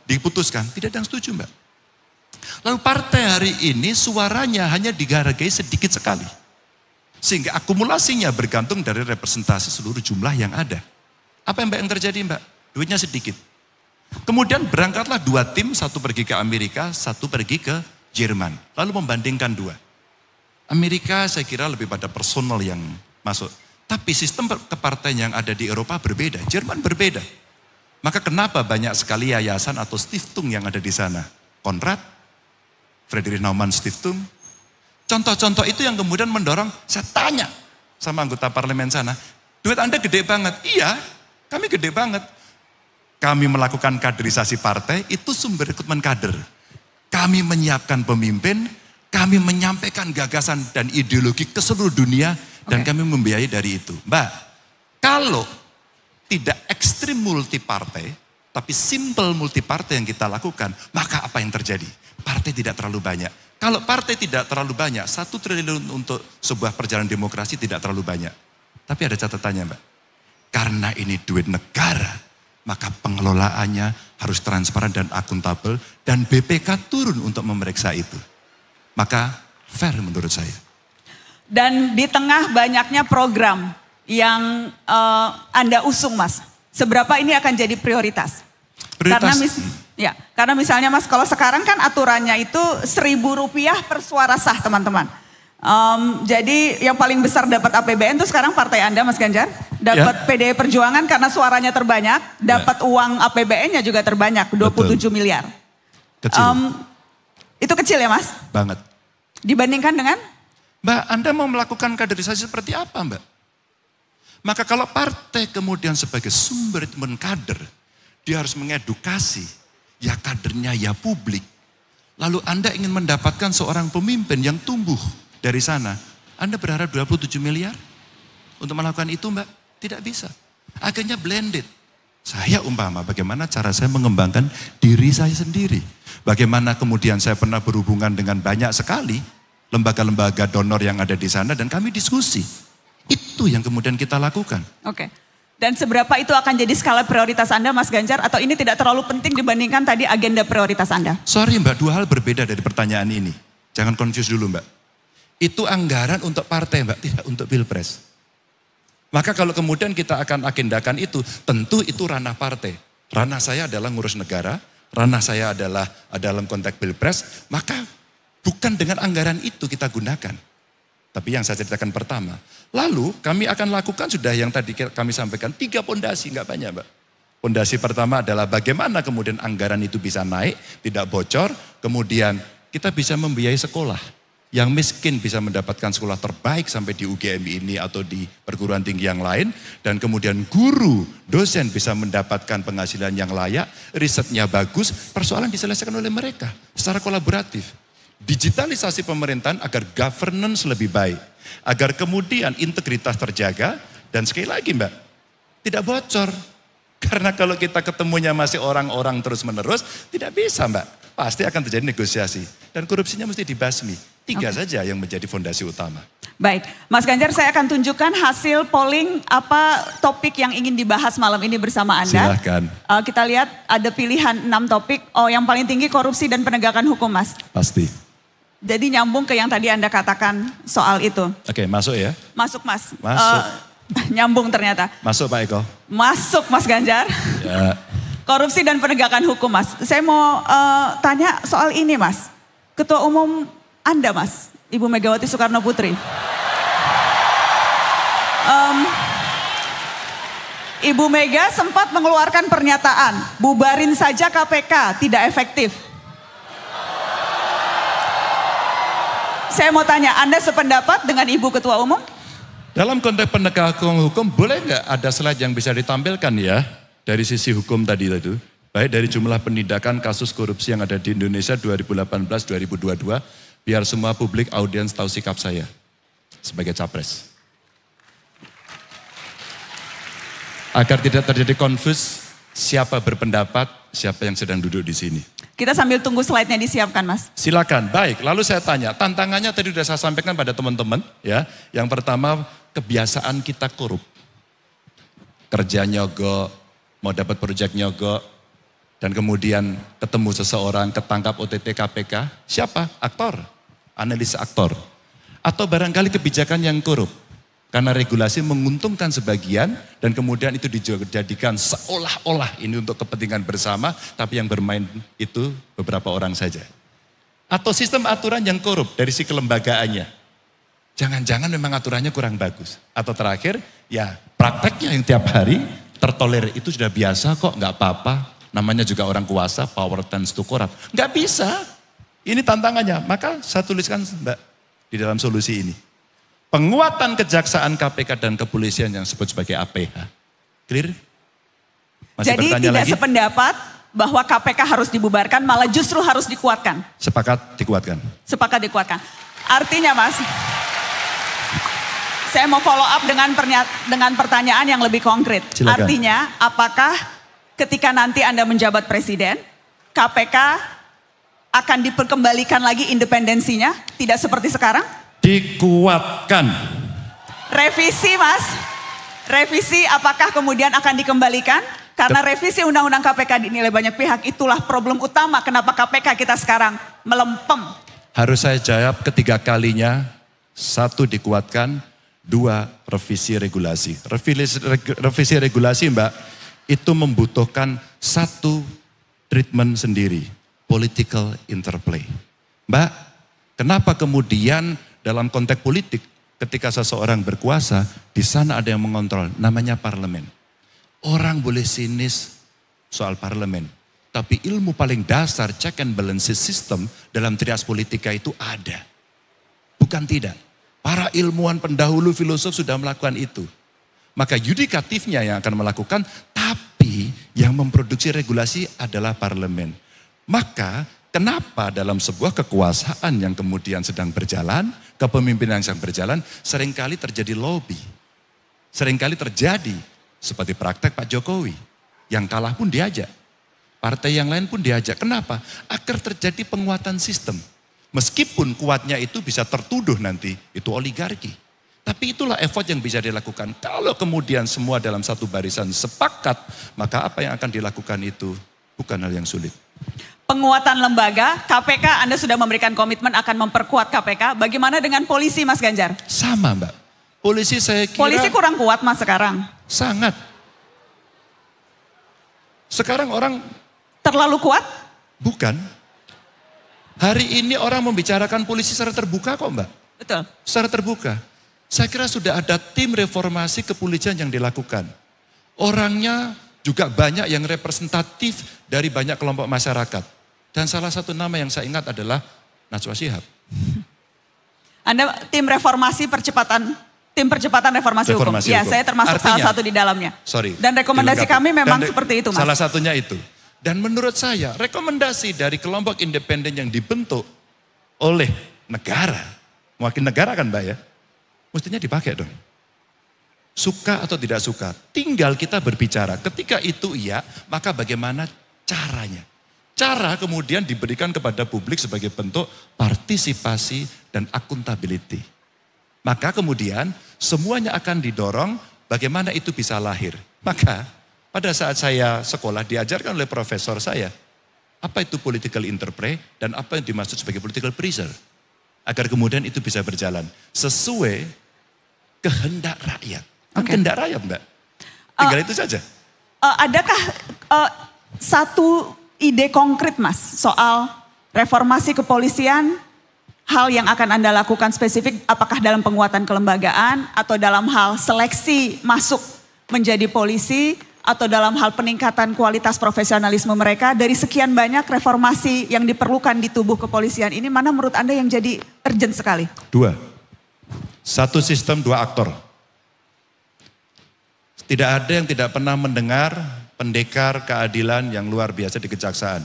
diputuskan? Tidak ada yang setuju Mbak. Lalu partai hari ini suaranya hanya dihargai sedikit sekali. Sehingga akumulasinya bergantung dari representasi seluruh jumlah yang ada. Apa yang terjadi Mbak? Duitnya sedikit. Kemudian berangkatlah 2 tim, satu pergi ke Amerika, satu pergi ke Jerman. Lalu membandingkan 2. Amerika saya kira lebih pada personal yang masuk. Tapi sistem kepartaian yang ada di Eropa berbeda, Jerman berbeda. Maka kenapa banyak sekali yayasan atau stiftung yang ada di sana? Konrad, Friedrich Naumann Stiftung. Contoh-contoh itu yang kemudian mendorong, saya tanya sama anggota parlemen sana, duit Anda gede banget. Iya, kami gede banget. Kami melakukan kaderisasi partai, itu sumber rekrutmen kader. Kami menyiapkan pemimpin, kami menyampaikan gagasan dan ideologi ke seluruh dunia, dan kami membiayai dari itu. Mbak, kalau tidak ekstrim multi partai, tapi simple multi partai yang kita lakukan, maka apa yang terjadi? Partai tidak terlalu banyak. Kalau partai tidak terlalu banyak, 1 triliun untuk sebuah perjalanan demokrasi tidak terlalu banyak. Tapi ada catatannya Mbak. Karena ini duit negara, maka pengelolaannya harus transparan dan akuntabel, dan BPK turun untuk memeriksa itu. Maka fair menurut saya. Dan di tengah banyaknya program yang Anda usung Mas, seberapa ini akan jadi prioritas? Karena misalnya Mas, kalau sekarang kan aturannya itu Rp1.000 per suara sah teman-teman. Jadi yang paling besar dapat APBN itu sekarang partai Anda Mas Ganjar. Dapat PDI Perjuangan karena suaranya terbanyak. Dapat uang APBN-nya juga terbanyak, 27 miliar. Kecil. Itu kecil ya Mas? Banget. Dibandingkan dengan? Mbak, Anda mau melakukan kaderisasi seperti apa Mbak? Maka kalau partai kemudian sebagai sumber kader, dia harus mengedukasi, ya kadernya ya publik. Lalu Anda ingin mendapatkan seorang pemimpin yang tumbuh dari sana. Anda berharap 27 miliar untuk melakukan itu Mbak? Tidak bisa. Akhirnya blended. Saya umpama bagaimana cara saya mengembangkan diri saya sendiri. Bagaimana kemudian saya pernah berhubungan dengan banyak sekali lembaga-lembaga donor yang ada di sana dan kami diskusi. Itu yang kemudian kita lakukan. Oke. Dan seberapa itu akan jadi skala prioritas Anda Mas Ganjar, atau ini tidak terlalu penting dibandingkan tadi agenda prioritas Anda? Sorry Mbak, 2 hal berbeda dari pertanyaan ini. Jangan confuse dulu Mbak. Itu anggaran untuk partai Mbak, tidak untuk pilpres. Maka kalau kemudian kita akan agendakan itu, tentu itu ranah partai. Ranah saya adalah ngurus negara, ranah saya adalah dalam konteks pilpres, maka bukan dengan anggaran itu kita gunakan. Tapi yang saya ceritakan pertama. Lalu kami akan lakukan sudah yang tadi kami sampaikan 3 pondasi, enggak banyak Mbak. Pondasi pertama adalah bagaimana kemudian anggaran itu bisa naik, tidak bocor. Kemudian kita bisa membiayai sekolah. Yang miskin bisa mendapatkan sekolah terbaik sampai di UGM ini atau di perguruan tinggi yang lain. Dan kemudian guru, dosen bisa mendapatkan penghasilan yang layak, risetnya bagus, persoalan diselesaikan oleh mereka secara kolaboratif. Digitalisasi pemerintahan agar governance lebih baik. Agar kemudian integritas terjaga. Dan sekali lagi Mbak, tidak bocor. Karena kalau kita ketemunya masih orang-orang terus menerus, tidak bisa Mbak. Pasti akan terjadi negosiasi. Dan korupsinya mesti dibasmi. 3 saja yang menjadi fondasi utama. Baik, Mas Ganjar, saya akan tunjukkan hasil polling apa topik yang ingin dibahas malam ini bersama Anda. Silahkan. Kita lihat ada pilihan 6 topik. Oh, yang paling tinggi korupsi dan penegakan hukum Mas. Pasti. Jadi nyambung ke yang tadi Anda katakan soal itu. Oke, masuk ya. Masuk Mas. Masuk. Nyambung ternyata. Masuk Pak Eko. Masuk Mas Ganjar. Ya. Korupsi dan penegakan hukum Mas. Saya mau tanya soal ini Mas. Ketua Umum Anda Mas, Ibu Megawati Soekarno Putri. Ibu Mega sempat mengeluarkan pernyataan, bubarin saja KPK, tidak efektif. Saya mau tanya, Anda sependapat dengan Ibu Ketua Umum? Dalam konteks penegakan hukum, boleh nggak ada slide yang bisa ditampilkan ya? Dari sisi hukum tadi itu. Baik dari jumlah penindakan kasus korupsi yang ada di Indonesia 2018-2022. Biar semua publik audiens tahu sikap saya sebagai capres. Agar tidak terjadi konfus siapa berpendapat, siapa yang sedang duduk di sini. Kita sambil tunggu slide-nya disiapkan, Mas. Silakan. Baik, lalu saya tanya, tantangannya tadi sudah saya sampaikan pada teman-teman ya. Yang pertama, kebiasaan kita korup. Kerja nyogok, mau dapat proyek nyogok, dan kemudian ketemu seseorang, ketangkap OTT KPK, siapa? Aktor, analis aktor. Atau barangkali kebijakan yang korup. Karena regulasi menguntungkan sebagian dan kemudian itu dijadikan seolah-olah ini untuk kepentingan bersama, tapi yang bermain itu beberapa orang saja. Atau sistem aturan yang korup dari si kelembagaannya. Jangan-jangan memang aturannya kurang bagus. Atau terakhir, ya prakteknya yang tiap hari tertolerir itu sudah biasa kok, nggak apa-apa. Namanya juga orang kuasa, power tends to corrupt. Nggak bisa. Ini tantangannya. Maka saya tuliskan Mbak di dalam solusi ini. Penguatan kejaksaan KPK dan kepolisian yang disebut sebagai APH. Clear? Masih Jadi tidak lagi? Sependapat bahwa KPK harus dibubarkan, malah justru harus dikuatkan. Sepakat dikuatkan. Sepakat dikuatkan. Artinya Mas, saya mau follow up dengan pertanyaan yang lebih konkret. Silakan. Artinya apakah ketika nanti Anda menjabat presiden, KPK akan diperkembalikan lagi independensinya? Tidak seperti sekarang? Dikuatkan. Revisi Mas, revisi apakah kemudian akan dikembalikan? Karena revisi undang-undang KPK dinilai banyak pihak, itulah problem utama kenapa KPK kita sekarang melempem. Harus saya jawab ketiga kalinya, satu dikuatkan, dua revisi regulasi. Revisi regulasi Mbak, itu membutuhkan satu treatment sendiri, political interplay. Mbak, kenapa kemudian dalam konteks politik ketika seseorang berkuasa, di sana ada yang mengontrol, namanya parlemen. Orang boleh sinis soal parlemen, tapi ilmu paling dasar check and balances system dalam trias politika itu ada. Bukan tidak. Para ilmuwan pendahulu filosof sudah melakukan itu. Maka yudikatifnya yang akan melakukan, tapi yang memproduksi regulasi adalah parlemen. Maka kenapa dalam sebuah kekuasaan yang kemudian sedang berjalan, kepemimpinan yang sedang berjalan, seringkali terjadi lobby. Seringkali terjadi seperti praktek Pak Jokowi. Yang kalah pun diajak. Partai yang lain pun diajak. Kenapa? Agar terjadi penguatan sistem. Meskipun kuatnya itu bisa tertuduh nanti, itu oligarki. Tapi itulah effort yang bisa dilakukan. Kalau kemudian semua dalam satu barisan sepakat, maka apa yang akan dilakukan itu bukan hal yang sulit. Penguatan lembaga, KPK Anda sudah memberikan komitmen akan memperkuat KPK. Bagaimana dengan polisi Mas Ganjar? Sama Mbak. Polisi saya kira... Polisi kurang kuat Mas sekarang. Sangat. Sekarang orang... Terlalu kuat? Bukan. Hari ini orang membicarakan polisi secara terbuka kok Mbak. Betul. Secara terbuka. Saya kira sudah ada tim reformasi kepolisian yang dilakukan. Orangnya juga banyak yang representatif dari banyak kelompok masyarakat. Dan salah satu nama yang saya ingat adalah Najwa Shihab. Anda tim reformasi percepatan reformasi hukum. Ya, saya termasuk salah satu di dalamnya. Sorry. Dan rekomendasi kami memang seperti itu Mas. Salah satunya itu. Dan menurut saya rekomendasi dari kelompok independen yang dibentuk oleh negara, mewakili negara kan Mbak ya, mestinya dipakai dong. Suka atau tidak suka, tinggal kita berbicara. Ketika itu iya, maka bagaimana caranya? Cara kemudian diberikan kepada publik sebagai bentuk partisipasi dan akuntability. Maka kemudian semuanya akan didorong bagaimana itu bisa lahir. Maka pada saat saya sekolah diajarkan oleh profesor saya, apa itu political interplay dan apa yang dimaksud sebagai political pressure. Agar kemudian itu bisa berjalan sesuai kehendak rakyat. Kehendak rakyat Mbak. Tinggal itu saja. Adakah satu ide konkret Mas soal reformasi kepolisian hal yang akan Anda lakukan spesifik, apakah dalam penguatan kelembagaan atau dalam hal seleksi masuk menjadi polisi atau dalam hal peningkatan kualitas profesionalisme mereka dari sekian banyak reformasi yang diperlukan di tubuh kepolisian ini, mana menurut Anda yang jadi urgent sekali? 2. Satu sistem, 2 aktor. Tidak ada yang tidak pernah mendengar pendekar keadilan yang luar biasa di Kejaksaan.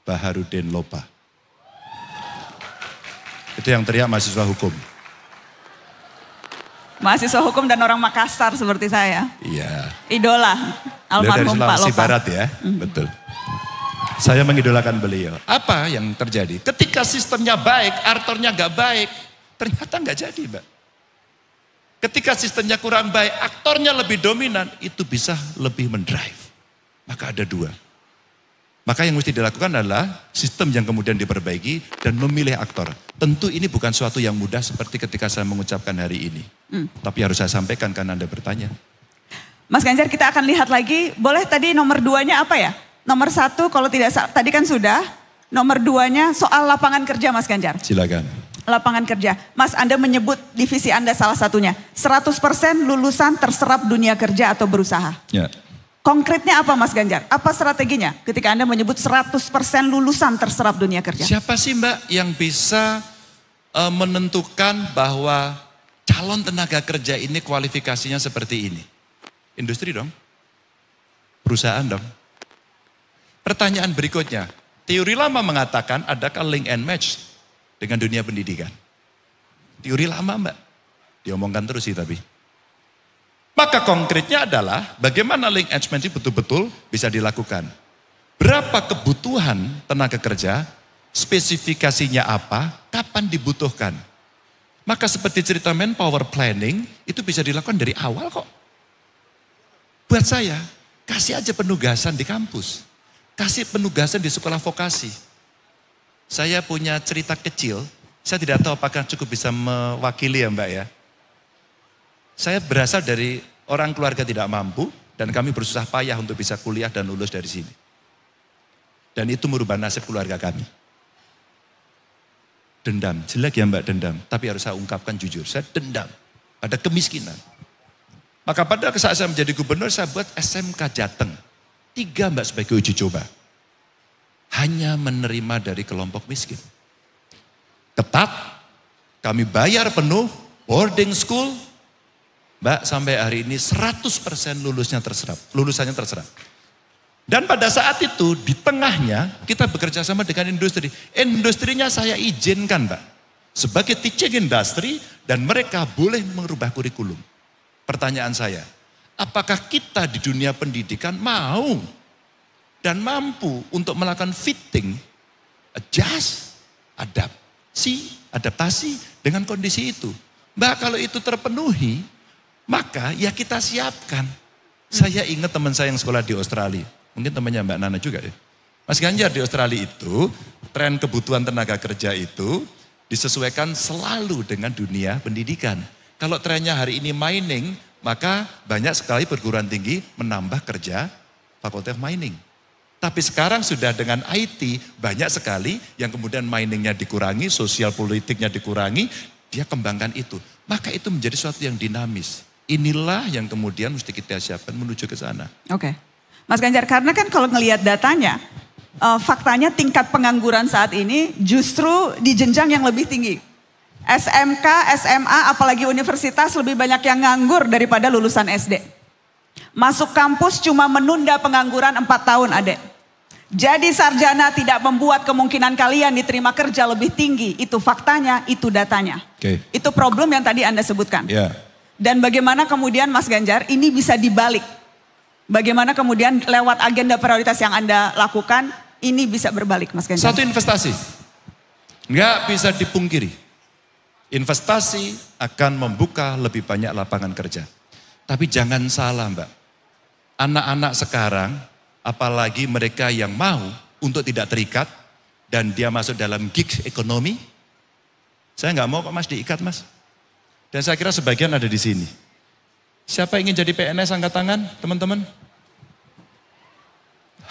Baharudin Lopa. Itu yang teriak mahasiswa hukum. Mahasiswa hukum dan orang Makassar seperti saya. Iya. Idola almarhum Pak Sulawesi Lopa. Barat ya, betul. Saya mengidolakan beliau. Apa yang terjadi? Ketika sistemnya baik, aktornya nggak baik, ternyata nggak jadi, Mbak. Ketika sistemnya kurang baik, aktornya lebih dominan, itu bisa lebih mendrive. Maka ada 2. Maka yang mesti dilakukan adalah sistem yang kemudian diperbaiki dan memilih aktor. Tentu ini bukan suatu yang mudah seperti ketika saya mengucapkan hari ini. Tapi harus saya sampaikan karena Anda bertanya. Mas Ganjar, kita akan lihat lagi, boleh tadi nomor 2-nya apa ya? Nomor 1 kalau tidak salah, tadi kan sudah. Nomor 2-nya soal lapangan kerja Mas Ganjar. Silakan. Lapangan kerja. Mas, Anda menyebut divisi Anda salah satunya. 100% lulusan terserap dunia kerja atau berusaha. Ya. Konkretnya apa Mas Ganjar? Apa strateginya ketika Anda menyebut 100% lulusan terserap dunia kerja? Siapa sih Mbak yang bisa menentukan bahwa calon tenaga kerja ini kualifikasinya seperti ini? Industri dong. Perusahaan dong. Pertanyaan berikutnya. Teori lama mengatakan adakah link and match dengan dunia pendidikan? Teori lama Mbak. Diomongkan terus sih tapi. Maka konkretnya adalah bagaimana link engagement ini betul-betul bisa dilakukan. Berapa kebutuhan tenaga kerja, spesifikasinya apa, kapan dibutuhkan. Maka seperti cerita manpower planning itu bisa dilakukan dari awal kok. Buat saya, kasih aja penugasan di kampus. Kasih penugasan di sekolah vokasi. Saya punya cerita kecil, saya tidak tahu apakah cukup bisa mewakili ya Mbak ya. Saya berasal dari orang keluarga tidak mampu dan kami bersusah payah untuk bisa kuliah dan lulus dari sini. Dan itu merubah nasib keluarga kami. Dendam, jelek ya Mbak dendam, tapi harus saya ungkapkan jujur, saya dendam pada kemiskinan. Maka pada saat saya menjadi gubernur saya buat SMK Jateng. 3 Mbak sebagai uji coba. Hanya menerima dari kelompok miskin. Ketat, kami bayar penuh, boarding school, Mbak sampai hari ini 100% lulusannya terserap. Dan pada saat itu di tengahnya kita bekerja sama dengan industri. Industrinya saya izinkan Mbak. Sebagai teaching industry dan mereka boleh merubah kurikulum. Pertanyaan saya, apakah kita di dunia pendidikan mau dan mampu untuk melakukan fitting, adjust, adaptasi dengan kondisi itu? Mbak kalau itu terpenuhi, maka ya kita siapkan. Saya ingat teman saya yang sekolah di Australia. Mungkin temannya Mbak Nana juga ya. Mas Ganjar di Australia itu, tren kebutuhan tenaga kerja itu disesuaikan selalu dengan dunia pendidikan. Kalau trennya hari ini mining, maka banyak sekali perguruan tinggi menambah kerja fakultas mining. Tapi sekarang sudah dengan IT, banyak sekali yang kemudian miningnya dikurangi, sosial politiknya dikurangi, dia kembangkan itu. Maka itu menjadi sesuatu yang dinamis. Inilah yang kemudian mesti kita siapkan menuju ke sana. Oke. Mas Ganjar, karena kan kalau ngelihat datanya, faktanya tingkat pengangguran saat ini justru di jenjang yang lebih tinggi. SMK, SMA, apalagi universitas lebih banyak yang nganggur daripada lulusan SD. Masuk kampus cuma menunda pengangguran 4 tahun, adek. Jadi sarjana tidak membuat kemungkinan kalian diterima kerja lebih tinggi. Itu faktanya, itu datanya. Okay. Itu problem yang tadi Anda sebutkan. Yeah. Dan bagaimana kemudian Mas Ganjar ini bisa dibalik. Bagaimana kemudian lewat agenda prioritas yang Anda lakukan, ini bisa berbalik Mas Ganjar. Satu investasi. Nggak bisa dipungkiri. Investasi akan membuka lebih banyak lapangan kerja. Tapi jangan salah Mbak. Anak-anak sekarang, apalagi mereka yang mau untuk tidak terikat, dan dia masuk dalam gig ekonomi, saya nggak mau kok Mas diikat Mas. Dan saya kira sebagian ada di sini. Siapa ingin jadi PNS angkat tangan teman-teman?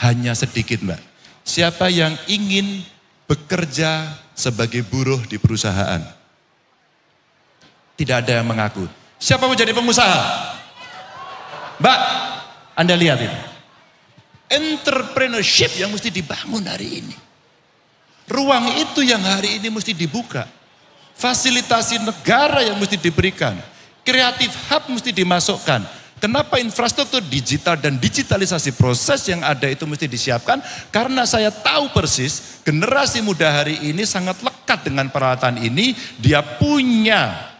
Hanya sedikit Mbak. Siapa yang ingin bekerja sebagai buruh di perusahaan. Tidak ada yang mengaku. Siapa mau jadi pengusaha? Mbak, Anda lihat itu. Entrepreneurship yang mesti dibangun hari ini. Ruang itu yang hari ini mesti dibuka. Fasilitasi negara yang mesti diberikan. Kreatif hub mesti dimasukkan. Kenapa infrastruktur digital dan digitalisasi proses yang ada itu mesti disiapkan? Karena saya tahu persis generasi muda hari ini sangat lekat dengan peralatan ini. Dia punya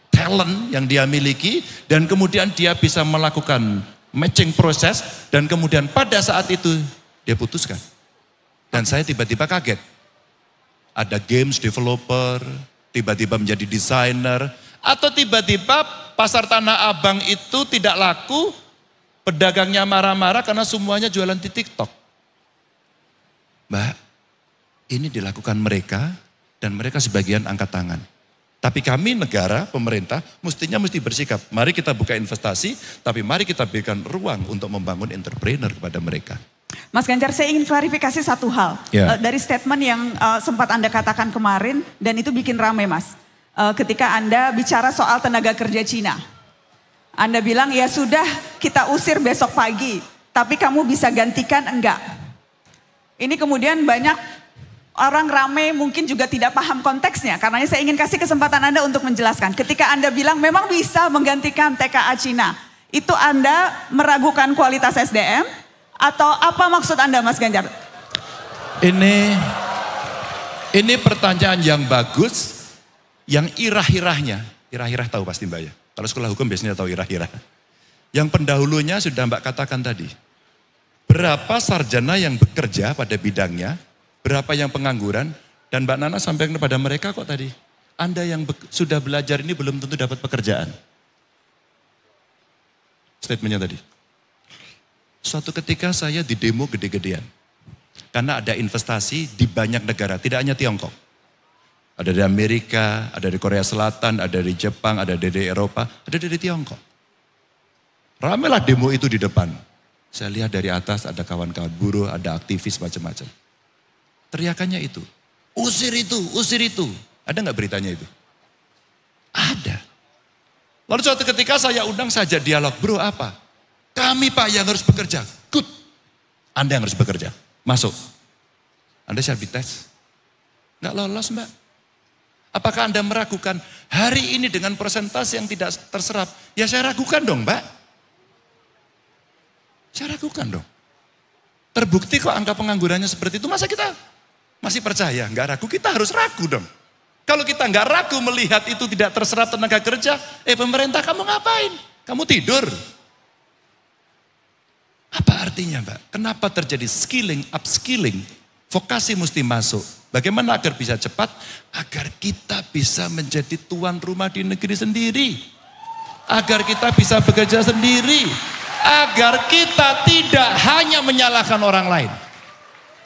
talent yang dia miliki dan kemudian dia bisa melakukan matching proses dan kemudian pada saat itu dia putuskan. Dan saya tiba-tiba kaget. Ada games developer, tiba-tiba menjadi desainer, atau tiba-tiba pasar Tanah Abang itu tidak laku, pedagangnya marah-marah karena semuanya jualan di TikTok. Mbak, ini dilakukan mereka dan mereka sebagian angkat tangan. Tapi kami negara, pemerintah mesti bersikap. Mari kita buka investasi, tapi mari kita berikan ruang untuk membangun entrepreneur kepada mereka. Mas Ganjar, saya ingin klarifikasi satu hal. Dari statement yang sempat Anda katakan kemarin dan itu bikin rame Mas. Ketika Anda bicara soal tenaga kerja Cina. Anda bilang ya sudah kita usir besok pagi, tapi kamu bisa gantikan enggak. Ini kemudian banyak orang rame mungkin juga tidak paham konteksnya. Karenanya saya ingin kasih kesempatan Anda untuk menjelaskan. Ketika Anda bilang memang bisa menggantikan TKA Cina, itu Anda meragukan kualitas SDM? Atau apa maksud Anda Mas Ganjar? Ini pertanyaan yang bagus, yang irah-irahnya. Irah-irah tahu pasti Mbak ya. Kalau sekolah hukum biasanya tahu irah-irah. Yang pendahulunya sudah Mbak katakan tadi. Berapa sarjana yang bekerja pada bidangnya, berapa yang pengangguran, dan Mbak Nana sampaikan kepada mereka kok tadi. Anda yang sudah belajar ini belum tentu dapat pekerjaan. Statementnya tadi. Suatu ketika saya di demo gede-gedean. Karena ada investasi di banyak negara, tidak hanya Tiongkok. Ada dari Amerika, ada dari Korea Selatan, ada dari Jepang, ada dari Eropa, ada dari Tiongkok. Ramelah demo itu di depan. Saya lihat dari atas ada kawan-kawan buruh, ada aktivis macam-macam. Teriakannya itu, usir itu, usir itu. Ada nggak beritanya itu? Ada. Lalu suatu ketika saya undang saja dialog, bro apa? Kami Pak yang harus bekerja. Good. Anda yang harus bekerja. Masuk. Anda siap dites? Nggak lolos Mbak. Apakah Anda meragukan hari ini dengan persentase yang tidak terserap? Ya saya ragukan dong Mbak. Saya ragukan dong. Terbukti kok angka penganggurannya seperti itu. Masa kita masih percaya? Nggak ragu, kita harus ragu dong. Kalau kita nggak ragu melihat itu tidak terserap tenaga kerja, pemerintah kamu ngapain? Kamu tidur. Apa artinya Mbak? Kenapa terjadi skilling, upskilling? Vokasi mesti masuk. Bagaimana agar bisa cepat? Agar kita bisa menjadi tuan rumah di negeri sendiri. Agar kita bisa bekerja sendiri. Agar kita tidak hanya menyalahkan orang lain.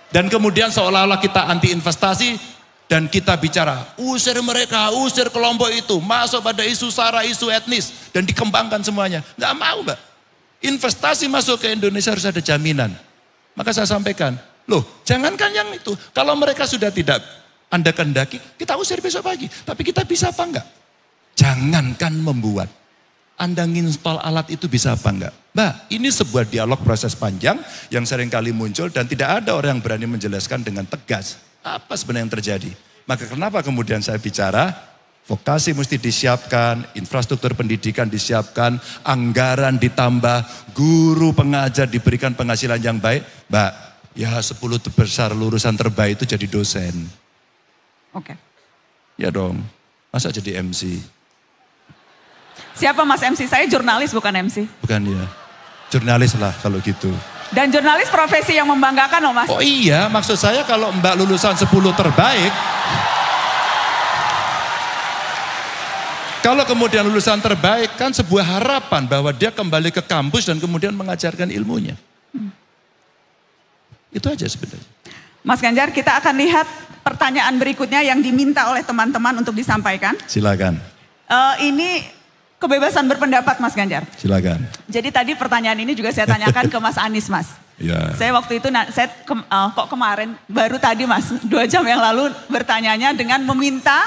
Dan kemudian seolah-olah kita anti investasi. Dan kita bicara, usir mereka, usir kelompok itu. Masuk pada isu sara, isu etnis. Dan dikembangkan semuanya. Nggak mau Mbak. Investasi masuk ke Indonesia harus ada jaminan. Maka saya sampaikan, loh jangankan yang itu. Kalau mereka sudah tidak Anda kehendaki, kita usir besok pagi. Tapi kita bisa apa enggak? Jangankan membuat. Anda nginstall alat itu bisa apa enggak? Mbak, ini sebuah dialog proses panjang yang seringkali muncul dan tidak ada orang yang berani menjelaskan dengan tegas. Apa sebenarnya yang terjadi? Maka kenapa kemudian saya bicara, vokasi mesti disiapkan, infrastruktur pendidikan disiapkan, anggaran ditambah, guru pengajar diberikan penghasilan yang baik. Mbak, ya 10 besar lulusan terbaik itu jadi dosen. Oke. Ya dong, masa jadi MC? Siapa Mas MC? Saya jurnalis bukan MC. Bukan ya, jurnalis lah kalau gitu. Dan jurnalis profesi yang membanggakan loh Mas. Oh iya, maksud saya kalau Mbak lulusan 10 terbaik, kalau kemudian lulusan terbaik kan sebuah harapan bahwa dia kembali ke kampus dan kemudian mengajarkan ilmunya. Itu aja sebenarnya. Mas Ganjar, kita akan lihat pertanyaan berikutnya yang diminta oleh teman-teman untuk disampaikan. Silakan. Ini kebebasan berpendapat Mas Ganjar. Silakan. Jadi tadi pertanyaan ini juga saya tanyakan ke Mas Anies Mas. Ya. Saya waktu itu, kok kemarin, baru tadi Mas, 2 jam yang lalu bertanyanya dengan meminta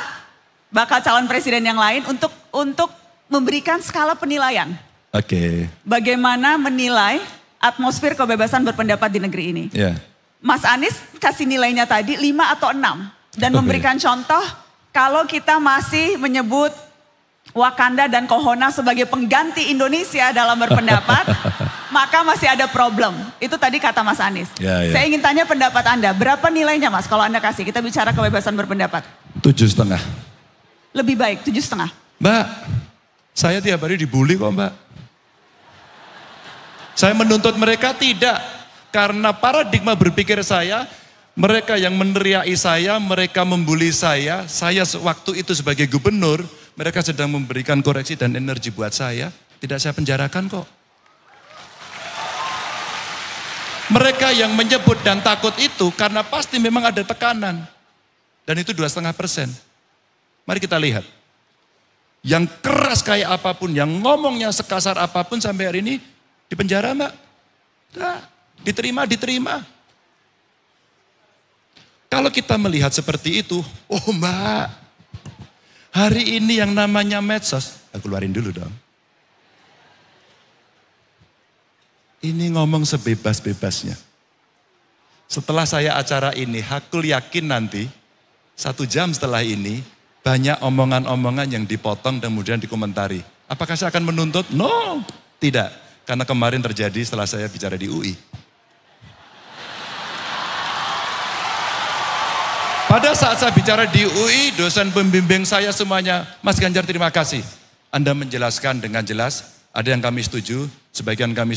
bakal calon presiden yang lain untuk memberikan skala penilaian. Oke. Bagaimana menilai atmosfer kebebasan berpendapat di negeri ini. Ya. Mas Anies kasih nilainya tadi 5 atau 6. Dan memberikan contoh kalau kita masih menyebut Wakanda dan Kohona sebagai pengganti Indonesia dalam berpendapat, maka masih ada problem. Itu tadi kata Mas Anies. Ya. Saya ingin tanya pendapat Anda, berapa nilainya Mas kalau Anda kasih? Kita bicara kebebasan berpendapat. 7,5. Lebih baik, 7,5. Mbak, saya tiap hari dibully kok Mbak. Saya menuntut mereka tidak. Karena paradigma berpikir saya, mereka yang meneriaki saya, mereka membuli saya waktu itu sebagai gubernur, mereka sedang memberikan koreksi dan energi buat saya, tidak saya penjarakan kok. Mereka yang menyebut dan takut itu karena pasti memang ada tekanan. Dan itu 2,5%. Mari kita lihat. Yang keras kayak apapun, yang ngomongnya sekasar apapun sampai hari ini dipenjara Mbak. Nah, diterima. Kalau kita melihat seperti itu, oh Mbak, hari ini yang namanya medsos, aku keluarin dulu dong. Ini ngomong sebebas-bebasnya. Setelah saya acara ini, aku yakin nanti 1 jam setelah ini, banyak omongan-omongan yang dipotong dan kemudian dikomentari. Apakah saya akan menuntut? No, tidak. Karena kemarin terjadi setelah saya bicara di UI. Pada saat saya bicara di UI, dosen pembimbing saya semuanya, Mas Ganjar terima kasih. Anda menjelaskan dengan jelas, ada yang kami setuju, sebagian kami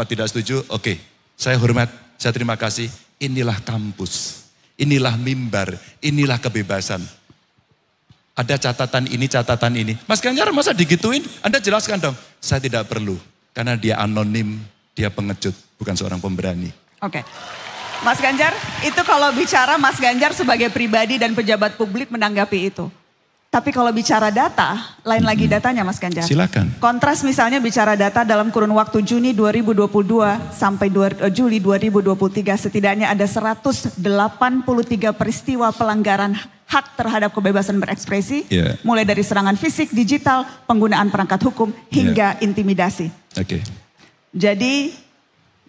tidak setuju, oke. Saya hormat, saya terima kasih. Inilah kampus, inilah mimbar, inilah kebebasan. Ada catatan ini. Mas Ganjar masa digituin? Anda jelaskan dong. Saya tidak perlu, karena dia anonim, dia pengecut, bukan seorang pemberani. Oke. Mas Ganjar, itu kalau bicara Mas Ganjar sebagai pribadi dan pejabat publik menanggapi itu. Tapi kalau bicara data, lain lagi datanya Mas Ganjar. Silakan. Kontras misalnya bicara data dalam kurun waktu Juni 2022 sampai Juli 2023 setidaknya ada 183 peristiwa pelanggaran hak terhadap kebebasan berekspresi. Yeah. Mulai dari serangan fisik, digital, penggunaan perangkat hukum, hingga intimidasi. Oke. Jadi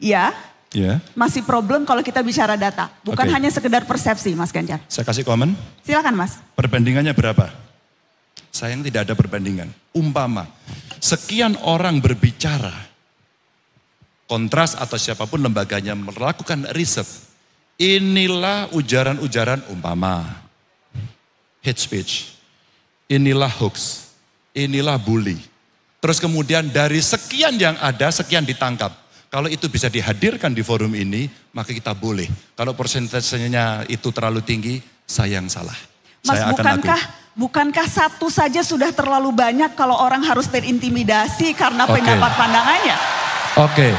ya, masih problem kalau kita bicara data. Bukan hanya sekedar persepsi Mas Ganjar. Saya kasih komen. Silakan Mas. Perbandingannya berapa? Sayang tidak ada perbandingan. Umpama, sekian orang berbicara, Kontras atau siapapun lembaganya melakukan riset. Inilah ujaran-ujaran umpama. Hate speech. Inilah hoax. Inilah bully. Terus kemudian dari sekian yang ada, sekian ditangkap. Kalau itu bisa dihadirkan di forum ini, maka kita boleh. Kalau persentasenya itu terlalu tinggi, saya yang salah. Mas, saya bukankah satu saja sudah terlalu banyak kalau orang harus terintimidasi karena pendapat pandangannya? Oke.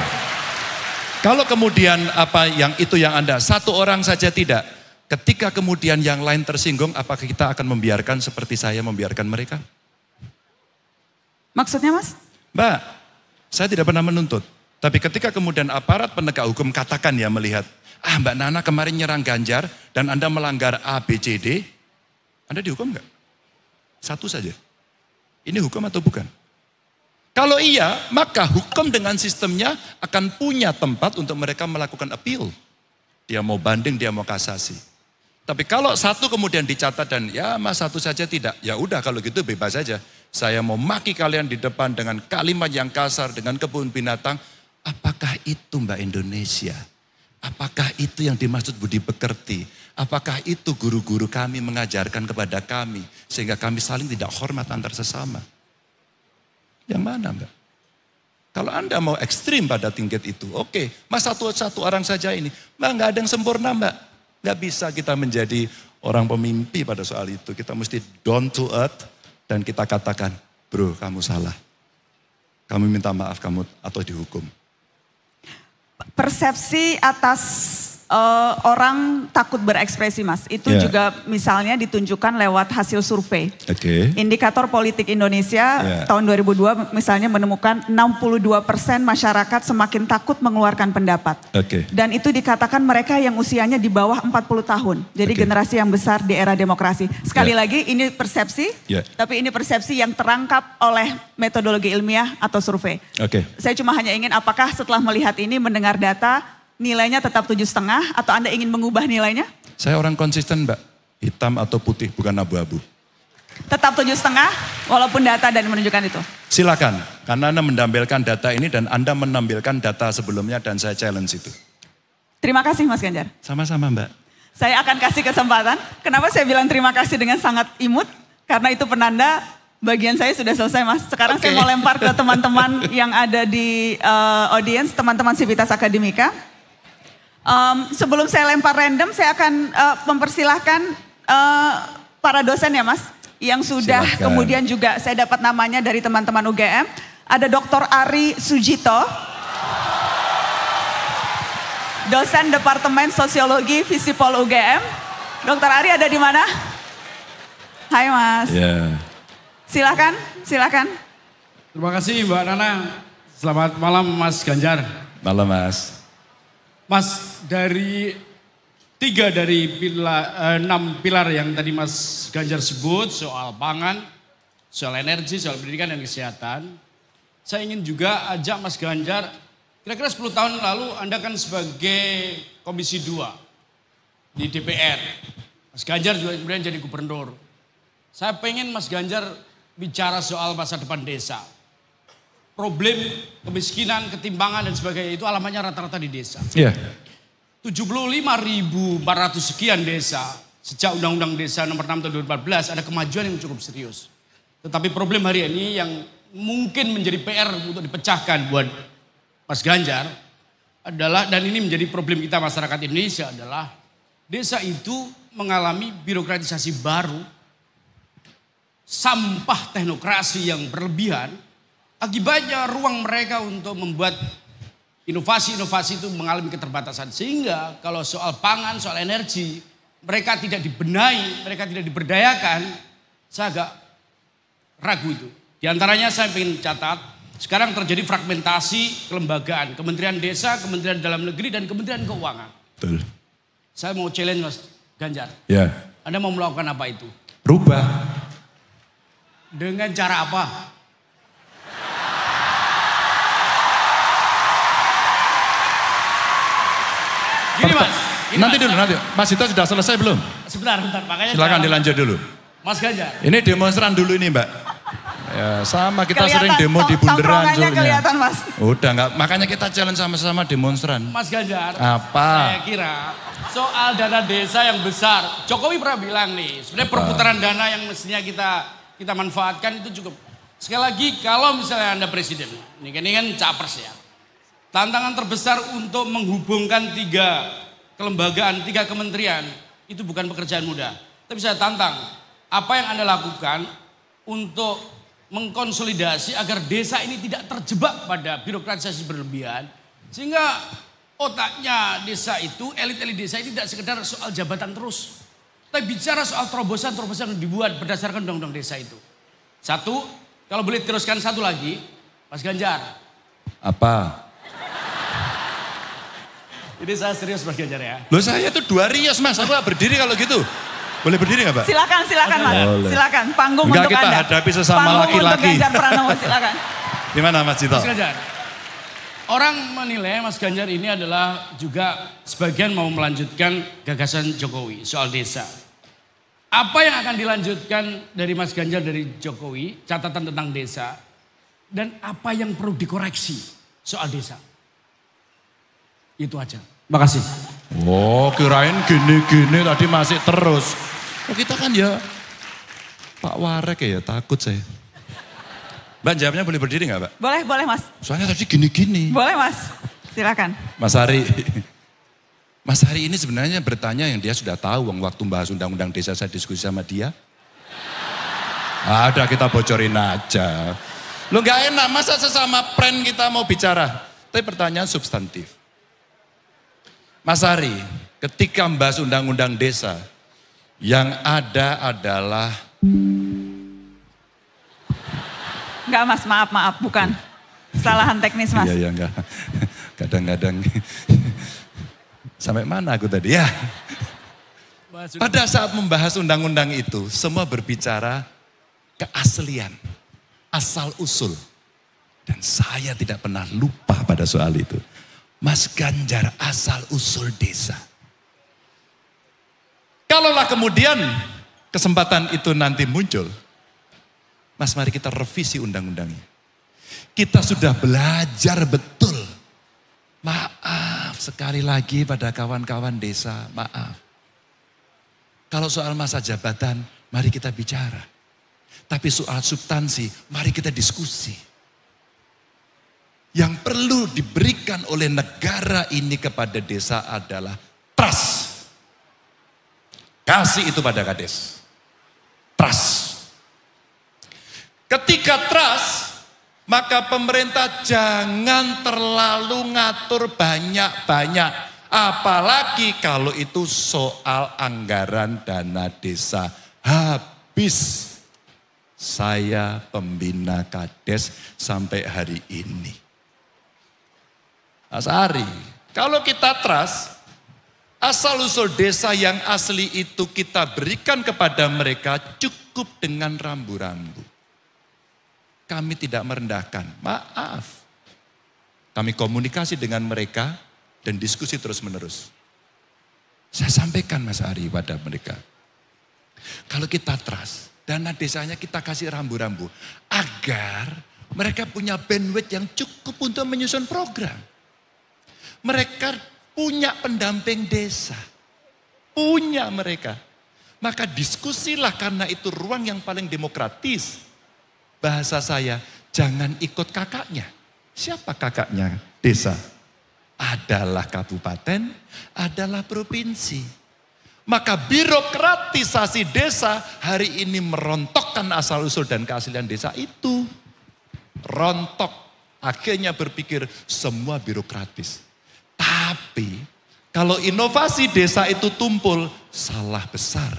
Kalau kemudian yang Anda, satu orang saja tidak. Ketika kemudian yang lain tersinggung, apakah kita akan membiarkan seperti saya membiarkan mereka? Maksudnya Mas? Mbak, saya tidak pernah menuntut. Tapi ketika kemudian aparat penegak hukum katakan ya melihat, Mbak Nana kemarin nyerang Ganjar dan Anda melanggar A, B, C, D, Anda dihukum enggak? Satu saja. Ini hukum atau bukan? Kalau iya, maka hukum dengan sistemnya akan punya tempat untuk mereka melakukan appeal. Dia mau banding, dia mau kasasi. Tapi kalau satu kemudian dicatat dan ya mas satu saja tidak, ya udah kalau gitu bebas saja. Saya mau maki kalian di depan dengan kalimat yang kasar, dengan kebun binatang. Apakah itu Mbak Indonesia? Apakah itu yang dimaksud budi pekerti? Apakah itu guru-guru kami mengajarkan kepada kami sehingga kami saling tidak hormat antar sesama? Yang mana Mbak? Kalau Anda mau ekstrim pada tingkat itu, oke. Mas satu orang saja ini. Mbak nggak ada yang sempurna Mbak. Nggak bisa kita menjadi orang pemimpi pada soal itu. Kita mesti down to earth dan kita katakan, bro kamu salah. Kami minta maaf kamu atau dihukum. Persepsi atas orang takut berekspresi Mas. Itu juga misalnya ditunjukkan lewat hasil survei. Indikator politik Indonesia tahun 2002 misalnya menemukan 62% masyarakat semakin takut mengeluarkan pendapat. Dan itu dikatakan mereka yang usianya di bawah 40 tahun. Jadi generasi yang besar di era demokrasi. Sekali lagi ini persepsi, tapi ini persepsi yang terangkap oleh metodologi ilmiah atau survei. Saya cuma hanya ingin apakah setelah melihat ini mendengar data nilainya tetap 7,5 atau Anda ingin mengubah nilainya? Saya orang konsisten Mbak, hitam atau putih bukan abu-abu. Tetap 7,5 walaupun data dan menunjukkan itu? Silakan, karena Anda menampilkan data ini dan Anda menampilkan data sebelumnya dan saya challenge itu. Terima kasih Mas Ganjar. Sama-sama Mbak. Saya akan kasih kesempatan, kenapa saya bilang terima kasih dengan sangat imut? Karena itu penanda bagian saya sudah selesai Mas. Sekarang saya mau lempar ke teman-teman yang ada di audience, teman-teman Civitas Akademika. Sebelum saya lempar random, saya akan mempersilahkan para dosen ya Mas. Yang sudah kemudian juga saya dapat namanya dari teman-teman UGM. Ada Dr. Ari Sujito. Dosen Departemen Sosiologi Visipol UGM. Dr. Ari ada di mana? Hai Mas. Silakan. Terima kasih Mbak Nana. Selamat malam Mas Ganjar. Malam Mas. Mas, dari 3 dari 6 pilar yang tadi Mas Ganjar sebut, soal pangan, soal energi, soal pendidikan dan kesehatan. Saya ingin juga ajak Mas Ganjar, kira-kira 10 tahun lalu Anda kan sebagai Komisi 2 di DPR. Mas Ganjar juga kemudian jadi gubernur. Saya pengen Mas Ganjar bicara soal masa depan desa. Problem kemiskinan, ketimpangan dan sebagainya itu alamatnya rata-rata di desa. 75.400 sekian desa sejak Undang-Undang Desa nomor 6 tahun 2014 ada kemajuan yang cukup serius. Tetapi problem hari ini yang mungkin menjadi PR untuk dipecahkan buat Mas Ganjar adalah, dan ini menjadi problem kita masyarakat Indonesia adalah desa itu mengalami birokratisasi baru, sampah teknokrasi yang berlebihan. Akibatnya ruang mereka untuk membuat inovasi-inovasi itu mengalami keterbatasan. Sehingga kalau soal pangan, soal energi, mereka tidak dibenahi, mereka tidak diberdayakan, saya agak ragu itu. Di antaranya saya ingin catat, sekarang terjadi fragmentasi kelembagaan. Kementerian Desa, Kementerian Dalam Negeri, dan Kementerian Keuangan. Betul. Saya mau challenge Mas Ganjar. Anda mau melakukan apa itu? Rubah. Dengan cara apa? Gini Mas. Nanti dulu, nanti. Mas Dito sudah selesai belum? Sebentar. Makanya silakan dilanjut dulu. Mas Ganjar. Ini demonstran dulu ini Mbak. Ya sama kita sering demo di Bundaran. Tongkrongannya kelihatan Mas. Udah enggak, makanya kita challenge sama-sama demonstran. Mas Ganjar. Apa? Saya kira soal dana desa yang besar. Jokowi pernah bilang nih, sebenarnya perputaran dana yang mestinya kita manfaatkan itu cukup. Sekali lagi kalau misalnya Anda presiden, ini kan capres ya. Tantangan terbesar untuk menghubungkan 3 kelembagaan, 3 kementerian, itu bukan pekerjaan mudah. Tapi saya tantang, apa yang Anda lakukan untuk mengkonsolidasi agar desa ini tidak terjebak pada birokratisasi berlebihan. Sehingga otaknya desa itu, elit-elit desa ini tidak sekedar soal jabatan terus. Tapi bicara soal terobosan-terobosan yang dibuat berdasarkan undang-undang desa itu. 1, kalau boleh teruskan 1 lagi, Mas Ganjar. Apa? Ini saya serius Mas Ganjar ya. Loh saya tuh 2 rios Mas, aku berdiri kalau gitu. Boleh berdiri gak Pak? Silakan Mas. Boleh. Silakan, panggung Enggak, untuk kita Anda. hadapi sesama panggung laki-laki. Panggung untuk Ganjar Pranowo, silakan. Gimana Mas Dito? Mas Ganjar, orang menilai Mas Ganjar ini adalah juga sebagian mau melanjutkan gagasan Jokowi soal desa. Apa yang akan dilanjutkan dari Mas Ganjar dari Jokowi, catatan tentang desa, dan apa yang perlu dikoreksi soal desa? Itu aja. Makasih. Oh kirain gini-gini tadi masih terus. Oh kita kan ya Pak Warek ya takut saya. Mbak jawabnya boleh berdiri gak Mbak? Boleh Mas. Soalnya tadi gini-gini. Boleh Mas, silakan. Mas Hari. Mas Hari ini sebenarnya bertanya yang dia sudah tahu waktu bahas undang-undang desa saya diskusi sama dia. Ada kita bocorin aja. Lu gak enak masa sesama friend kita mau bicara. Tapi pertanyaan substantif. Mas Ari, ketika membahas undang-undang desa, yang ada adalah... Enggak Mas, maaf, bukan. Kesalahan teknis Mas. Iya, enggak. Kadang-kadang. Sampai mana aku tadi ya? Pada saat membahas undang-undang itu, semua berbicara keaslian, asal usul. Dan saya tidak pernah lupa pada soal itu. Mas Ganjar asal usul desa. Kalaulah kemudian kesempatan itu nanti muncul, Mas mari kita revisi undang-undangnya. Kita sudah belajar betul. Maaf sekali lagi pada kawan-kawan desa, maaf. Kalau soal masa jabatan, mari kita bicara. Tapi soal substansi, mari kita diskusi. Yang perlu diberikan oleh negara ini kepada desa adalah trust. Kasih itu pada kades. Trust. Ketika trust, maka pemerintah jangan terlalu ngatur banyak-banyak. Apalagi kalau itu soal anggaran dana desa. Habis. Saya pembina kades sampai hari ini. Mas Ari, kalau kita trust, asal usul desa yang asli itu kita berikan kepada mereka cukup dengan rambu-rambu. Kami tidak merendahkan, maaf. Kami komunikasi dengan mereka dan diskusi terus menerus. Saya sampaikan Mas Ari pada mereka. Kalau kita trust, dana desanya kita kasih rambu-rambu. Agar mereka punya bandwidth yang cukup untuk menyusun program. Mereka punya pendamping desa. Punya mereka. Maka diskusilah karena itu ruang yang paling demokratis. Bahasa saya, jangan ikut kakaknya. Siapa kakaknya desa? Adalah kabupaten, adalah provinsi. Maka birokratisasi desa hari ini merontokkan asal usul dan keaslian desa itu. Rontok. Akhirnya berpikir semua birokratis. Tapi kalau inovasi desa itu tumpul, salah besar.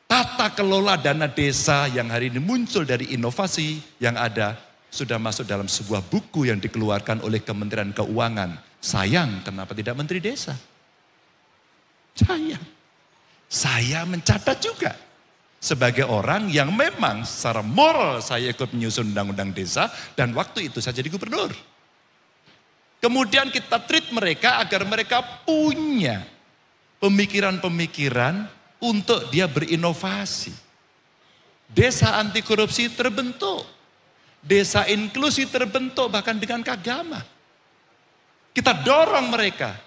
Tata kelola dana desa yang hari ini muncul dari inovasi yang ada sudah masuk dalam sebuah buku yang dikeluarkan oleh Kementerian Keuangan. Sayang, kenapa tidak Menteri Desa? Saya mencatat juga sebagai orang yang memang secara moral saya ikut menyusun undang-undang desa dan waktu itu saya jadi gubernur. Kemudian kita treat mereka agar mereka punya pemikiran-pemikiran untuk dia berinovasi. Desa anti korupsi terbentuk. Desa inklusi terbentuk bahkan dengan keagama. Kita dorong mereka.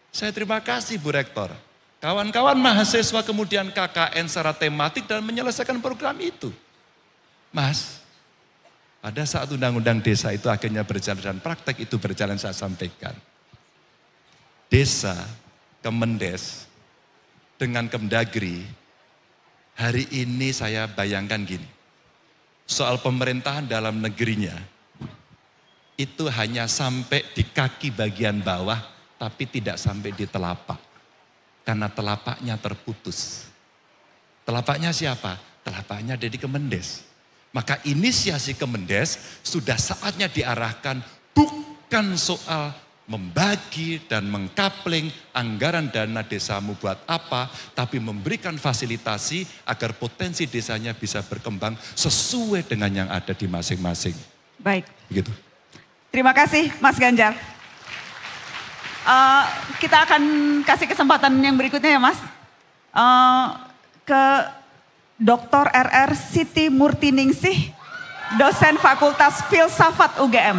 Saya terima kasih Bu Rektor. Kawan-kawan mahasiswa kemudian KKN secara tematik dan menyelesaikan program itu. Mas, pada saat undang-undang desa itu akhirnya berjalan dan praktek itu berjalan saya sampaikan. Desa, Kemendes, dengan Kemdagri, hari ini saya bayangkan gini. Soal pemerintahan dalam negerinya, itu hanya sampai di kaki bagian bawah, tapi tidak sampai di telapak. Karena telapaknya terputus. Telapaknya siapa? Telapaknya ada di Kemendes. Maka inisiasi Kemendes sudah saatnya diarahkan bukan soal membagi dan mengkapling anggaran dana desamu buat apa, tapi memberikan fasilitasi agar potensi desanya bisa berkembang sesuai dengan yang ada di masing-masing. Baik. Begitu. Terima kasih Mas Ganjar. Kita akan kasih kesempatan yang berikutnya ya Mas. Ke Dr. RR Siti Murtiningsih, dosen Fakultas Filsafat UGM.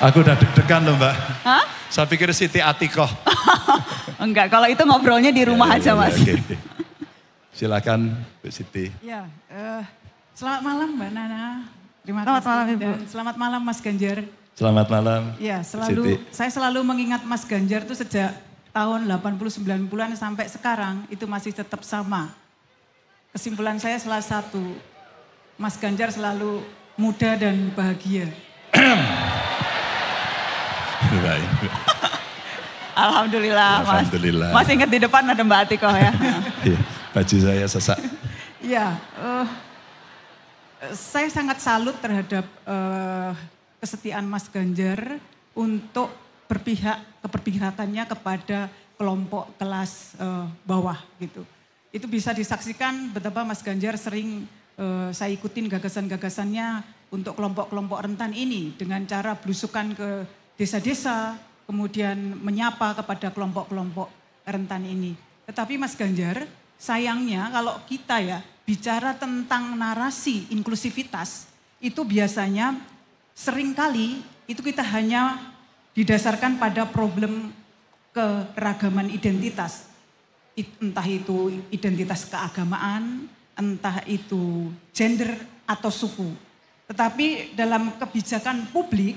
Aku udah deg-degan loh Mbak. Hah? Saya pikir Siti Atikoh. Enggak, kalau itu ngobrolnya di rumah aja Mas. Okay. Silakan Bu Siti. Ya, selamat malam Mbak Nana. Terima Selamat kasih. malam Ibu. Dan selamat malam Mas Ganjar. Selamat malam. Ya, Siti. saya selalu mengingat Mas Ganjar itu sejak tahun 80-90-an sampai sekarang itu masih tetap sama. Kesimpulan saya salah satu, Mas Ganjar selalu muda dan bahagia. Baik. Alhamdulillah, Mas. Alhamdulillah. Mas ingat di depan ada Mbak Atikoh ya. Iya, baju saya sesak. Ya, saya sangat salut terhadap kesetiaan Mas Ganjar untuk keberpihakannya kepada kelompok kelas bawah gitu. Itu bisa disaksikan betapa Mas Ganjar sering saya ikutin gagasan-gagasannya untuk kelompok-kelompok rentan ini dengan cara belusukan ke desa-desa, kemudian menyapa kepada kelompok-kelompok rentan ini. Tetapi Mas Ganjar, sayangnya kalau kita ya bicara tentang narasi inklusivitas, itu biasanya seringkali itu kita hanya didasarkan pada problem keragaman identitas. Entah itu identitas keagamaan, entah itu gender atau suku. Tetapi dalam kebijakan publik,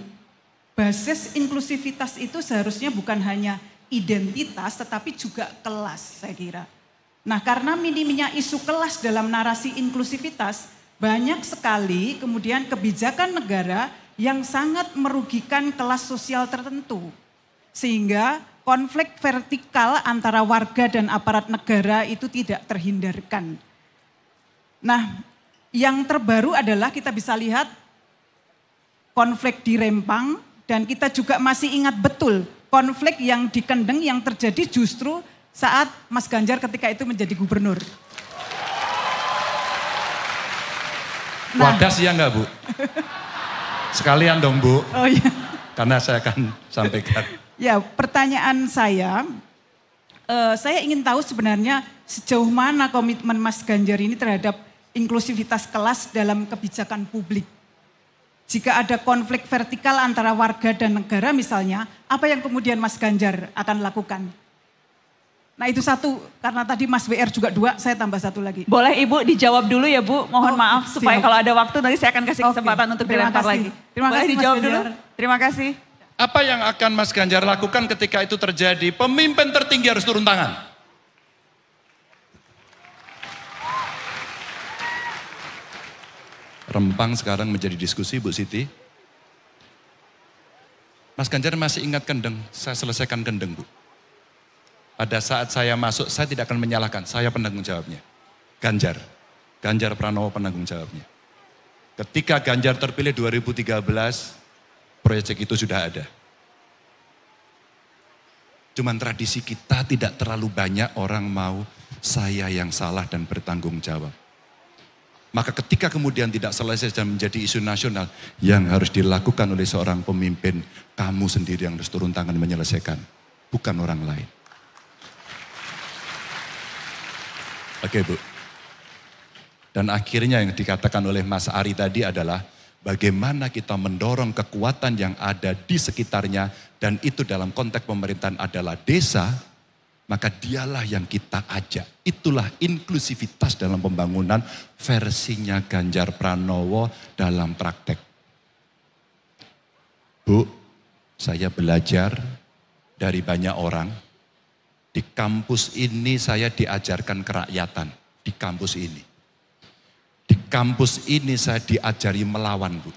basis inklusivitas itu seharusnya bukan hanya identitas tetapi juga kelas, saya kira. Nah, karena minimnya isu kelas dalam narasi inklusivitas, banyak sekali kemudian kebijakan negara yang sangat merugikan kelas sosial tertentu. Sehingga konflik vertikal antara warga dan aparat negara itu tidak terhindarkan. Nah, yang terbaru adalah kita bisa lihat konflik di Rempang, dan kita juga masih ingat betul konflik yang di Kendeng yang terjadi justru saat Mas Ganjar ketika itu menjadi gubernur. Wadas ya enggak, Bu? Sekalian dong, Bu. Oh iya. Karena saya akan sampaikan. Ya, pertanyaan saya ingin tahu sebenarnya sejauh mana komitmen Mas Ganjar ini terhadap inklusivitas kelas dalam kebijakan publik. Jika ada konflik vertikal antara warga dan negara misalnya, apa yang kemudian Mas Ganjar akan lakukan? Nah itu satu, karena tadi Mas WR juga dua, saya tambah satu lagi. Boleh Ibu dijawab dulu ya Bu, mohon maaf supaya siap. kalau ada waktu nanti saya akan kasih kesempatan untuk Terima dilempar kasih. lagi. Terima Boleh kasih, Mas dijawab dulu? Ganjar. Terima kasih. Apa yang akan Mas Ganjar lakukan ketika itu terjadi? Pemimpin tertinggi harus turun tangan. Rempang sekarang menjadi diskusi, Bu Siti. Mas Ganjar masih ingat Kendeng, saya selesaikan Kendeng, Bu. Pada saat saya masuk, saya tidak akan menyalahkan, saya penanggung jawabnya. Ganjar Pranowo penanggung jawabnya. Ketika Ganjar terpilih 2013, proyek itu sudah ada. Cuman tradisi kita tidak terlalu banyak orang mau saya yang salah dan bertanggung jawab. Maka ketika kemudian tidak selesai dan menjadi isu nasional, yang harus dilakukan oleh seorang pemimpin, kamu sendiri yang harus turun tangan menyelesaikan, bukan orang lain. Oke, Bu. Dan akhirnya yang dikatakan oleh Mas Ari tadi adalah bagaimana kita mendorong kekuatan yang ada di sekitarnya, dan itu dalam konteks pemerintahan adalah desa, maka dialah yang kita ajak. Itulah inklusivitas dalam pembangunan versinya Ganjar Pranowo dalam praktek. Bu, saya belajar dari banyak orang. Di kampus ini saya diajarkan kerakyatan. Di kampus ini. Di kampus ini saya diajari melawan, Bu.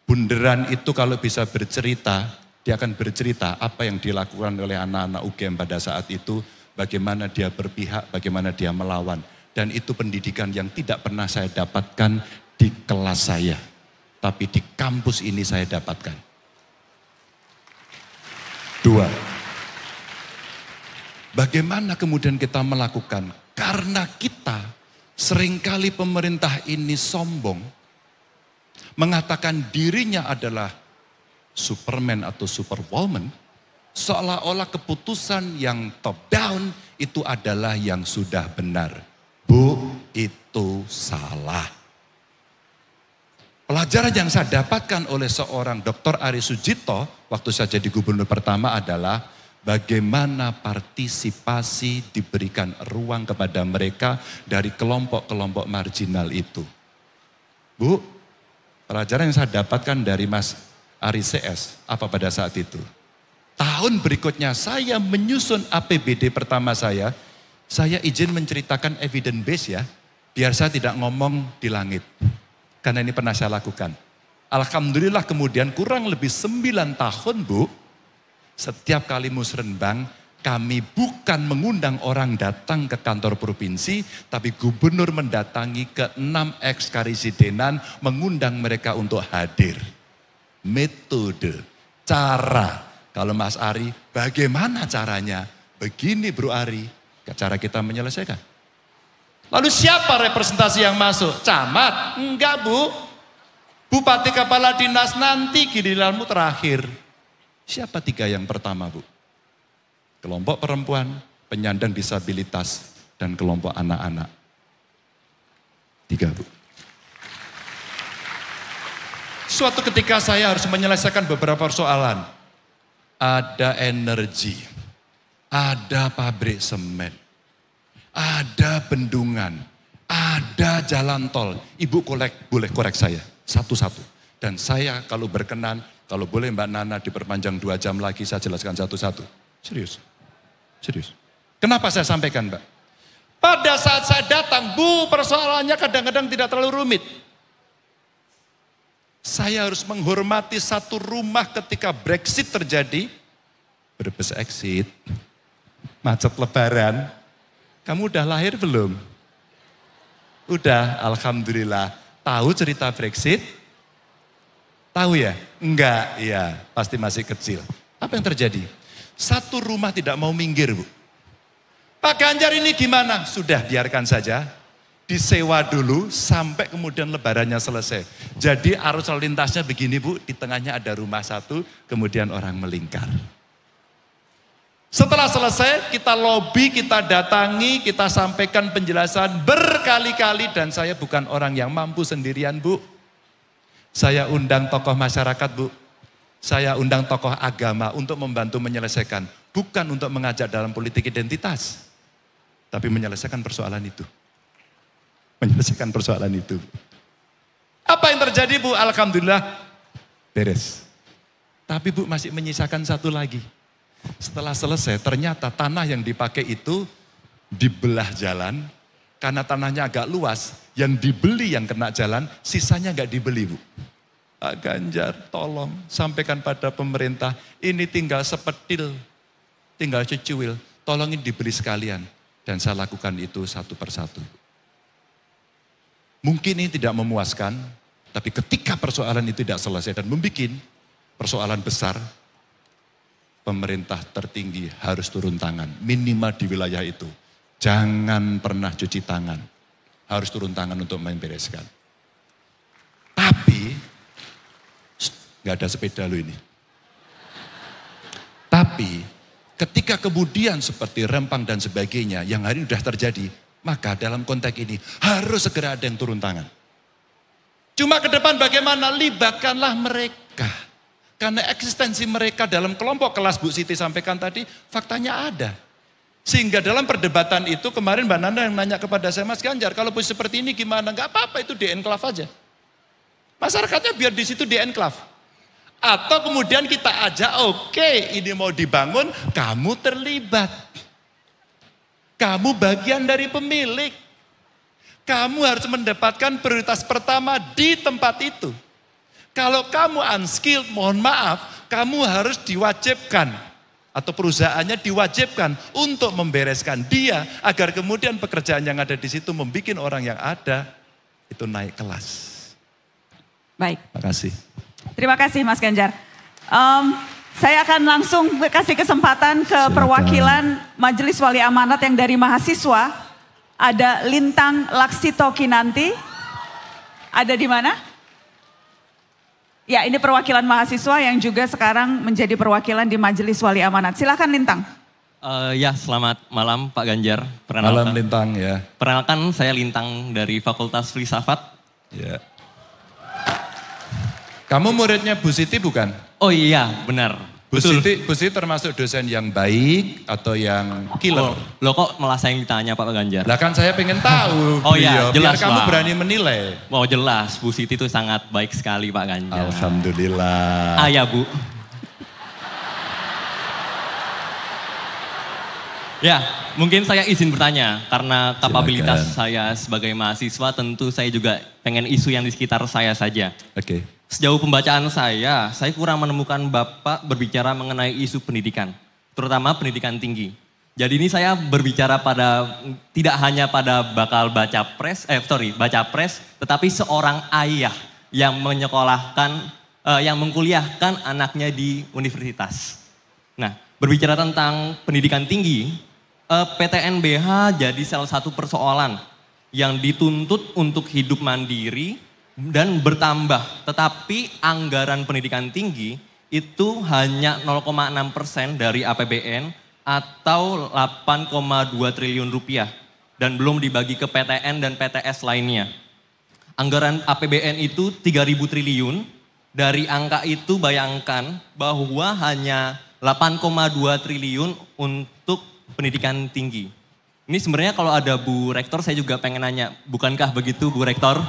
Bunderan itu kalau bisa bercerita, dia akan bercerita apa yang dilakukan oleh anak-anak UGM pada saat itu, bagaimana dia berpihak, bagaimana dia melawan. Dan itu pendidikan yang tidak pernah saya dapatkan di kelas saya. Tapi di kampus ini saya dapatkan. Dua, bagaimana kemudian kita melakukan? Karena kita seringkali pemerintah ini sombong, mengatakan dirinya adalah Superman atau Superwoman, seolah-olah keputusan yang top down itu adalah yang sudah benar. Bu, itu salah. Pelajaran yang saya dapatkan oleh seorang Dr. Ari Sujito waktu saya jadi gubernur pertama adalah bagaimana partisipasi diberikan ruang kepada mereka dari kelompok-kelompok marginal itu. Bu, pelajaran yang saya dapatkan dari Mas Ari CS, apa pada saat itu? Tahun berikutnya saya menyusun APBD pertama saya izin menceritakan evidence base ya, biar saya tidak ngomong di langit. Karena ini pernah saya lakukan. Alhamdulillah kemudian kurang lebih 9 tahun Bu, setiap kali musrenbang kami bukan mengundang orang datang ke kantor provinsi, tapi gubernur mendatangi ke 6 ekskarisidenan, mengundang mereka untuk hadir. Metode, cara. Kalau Mas Ari, bagaimana caranya? Begini Bro Ari, cara kita menyelesaikan. Lalu siapa representasi yang masuk? Camat? Enggak Bu. Bupati kepala dinas nanti giliranmu terakhir. Siapa 3 yang pertama Bu? Kelompok perempuan, penyandang disabilitas, dan kelompok anak-anak. 3 Bu. Suatu ketika saya harus menyelesaikan beberapa persoalan. Ada energi, ada pabrik semen, ada bendungan, ada jalan tol. Ibu boleh korek saya satu-satu. Dan saya kalau berkenan, kalau boleh Mbak Nana diperpanjang 2 jam lagi, saya jelaskan satu-satu. Serius. Kenapa saya sampaikan Mbak? Pada saat saya datang, Bu, persoalannya kadang-kadang tidak terlalu rumit. Saya harus menghormati satu rumah ketika Brexit terjadi. Brebes exit, macet lebaran. Kamu udah lahir belum? Udah, Alhamdulillah. Tahu cerita Brexit? Tahu ya? Enggak, iya, pasti masih kecil. Apa yang terjadi? Satu rumah tidak mau minggir Bu. Pak Ganjar ini gimana? Sudah biarkan saja. Disewa dulu sampai kemudian lebarannya selesai. Jadi arus lalu lintasnya begini Bu, di tengahnya ada rumah satu, kemudian orang melingkar. Setelah selesai kita lobby, kita datangi, kita sampaikan penjelasan berkali-kali dan saya bukan orang yang mampu sendirian Bu. Saya undang tokoh masyarakat Bu. Saya undang tokoh agama untuk membantu menyelesaikan. Bukan untuk mengajak dalam politik identitas. Tapi menyelesaikan persoalan itu. Menyelesaikan persoalan itu. Apa yang terjadi Bu? Alhamdulillah beres. Tapi Bu masih menyisakan satu lagi. Setelah selesai ternyata tanah yang dipakai itu dibelah jalan. Karena tanahnya agak luas. Yang dibeli yang kena jalan, sisanya gak dibeli Bu. Pak Ganjar tolong sampaikan pada pemerintah, ini tinggal sepetil, tinggal secuil, tolongin dibeli sekalian. Dan saya lakukan itu satu persatu. Mungkin ini tidak memuaskan, tapi ketika persoalan itu tidak selesai dan membuat persoalan besar, pemerintah tertinggi harus turun tangan, minimal di wilayah itu. Jangan pernah cuci tangan, harus turun tangan untuk membereskan. Tapi, nggak ada sepeda lo ini. Tapi ketika kemudian seperti Rempang dan sebagainya yang hari ini sudah terjadi, maka dalam konteks ini harus segera ada yang turun tangan. Cuma ke depan bagaimana? Libatkanlah mereka. Karena eksistensi mereka dalam kelompok kelas Bu Siti sampaikan tadi, faktanya ada. Sehingga dalam perdebatan itu kemarin Mbak Nana yang nanya kepada saya, Mas Ganjar kalau posisi seperti ini gimana? Gak apa-apa itu di enklave aja. Masyarakatnya biar di situ di enklave. Atau kemudian kita ajak, oke, ini mau dibangun, kamu terlibat. Kamu bagian dari pemilik. Kamu harus mendapatkan prioritas pertama di tempat itu. Kalau kamu unskilled, mohon maaf, kamu harus diwajibkan. Atau perusahaannya diwajibkan untuk membereskan dia. Agar kemudian pekerjaan yang ada di situ membuat orang yang ada itu naik kelas. Baik. Terima kasih. Terima kasih Mas Ganjar. Saya akan langsung kasih kesempatan ke Silakan. perwakilan Majelis Wali Amanat yang dari mahasiswa. Ada Lintang Laksito Kinanti. Ada di mana? Ya, ini perwakilan mahasiswa yang juga sekarang menjadi perwakilan di Majelis Wali Amanat. Silakan Lintang. Ya, selamat malam Pak Ganjar. Malam Lintang ya. Perkenalkan saya Lintang dari Fakultas Filsafat. Ya. Kamu muridnya Bu Siti bukan? Oh iya, benar. Bu Siti termasuk dosen yang baik atau yang killer? Loh kok malah saya yang ditanya Pak Ganjar? Lah kan saya pengen tahu. Oh iya, jelas biar kamu Pak. berani menilai. Wow jelas, Bu Siti itu sangat baik sekali Pak Ganjar. Alhamdulillah. Ah ya Bu. Ya, mungkin saya izin bertanya karena kapabilitas Silakan. saya sebagai mahasiswa tentu saya juga pengen isu yang di sekitar saya saja. Oke. sejauh pembacaan saya kurang menemukan Bapak berbicara mengenai isu pendidikan, terutama pendidikan tinggi. Jadi ini saya berbicara tidak hanya pada bakal baca pres, tetapi seorang ayah yang yang mengkuliahkan anaknya di universitas. Nah, berbicara tentang pendidikan tinggi, PTNBH jadi salah satu persoalan yang dituntut untuk hidup mandiri dan bertambah, tetapi anggaran pendidikan tinggi itu hanya 0,6% dari APBN atau 8,2 triliun rupiah dan belum dibagi ke PTN dan PTS lainnya. Anggaran APBN itu 3.000 triliun, dari angka itu bayangkan bahwa hanya 8,2 triliun untuk pendidikan tinggi. Ini sebenarnya kalau ada Bu Rektor saya juga pengen nanya, bukankah begitu Bu Rektor?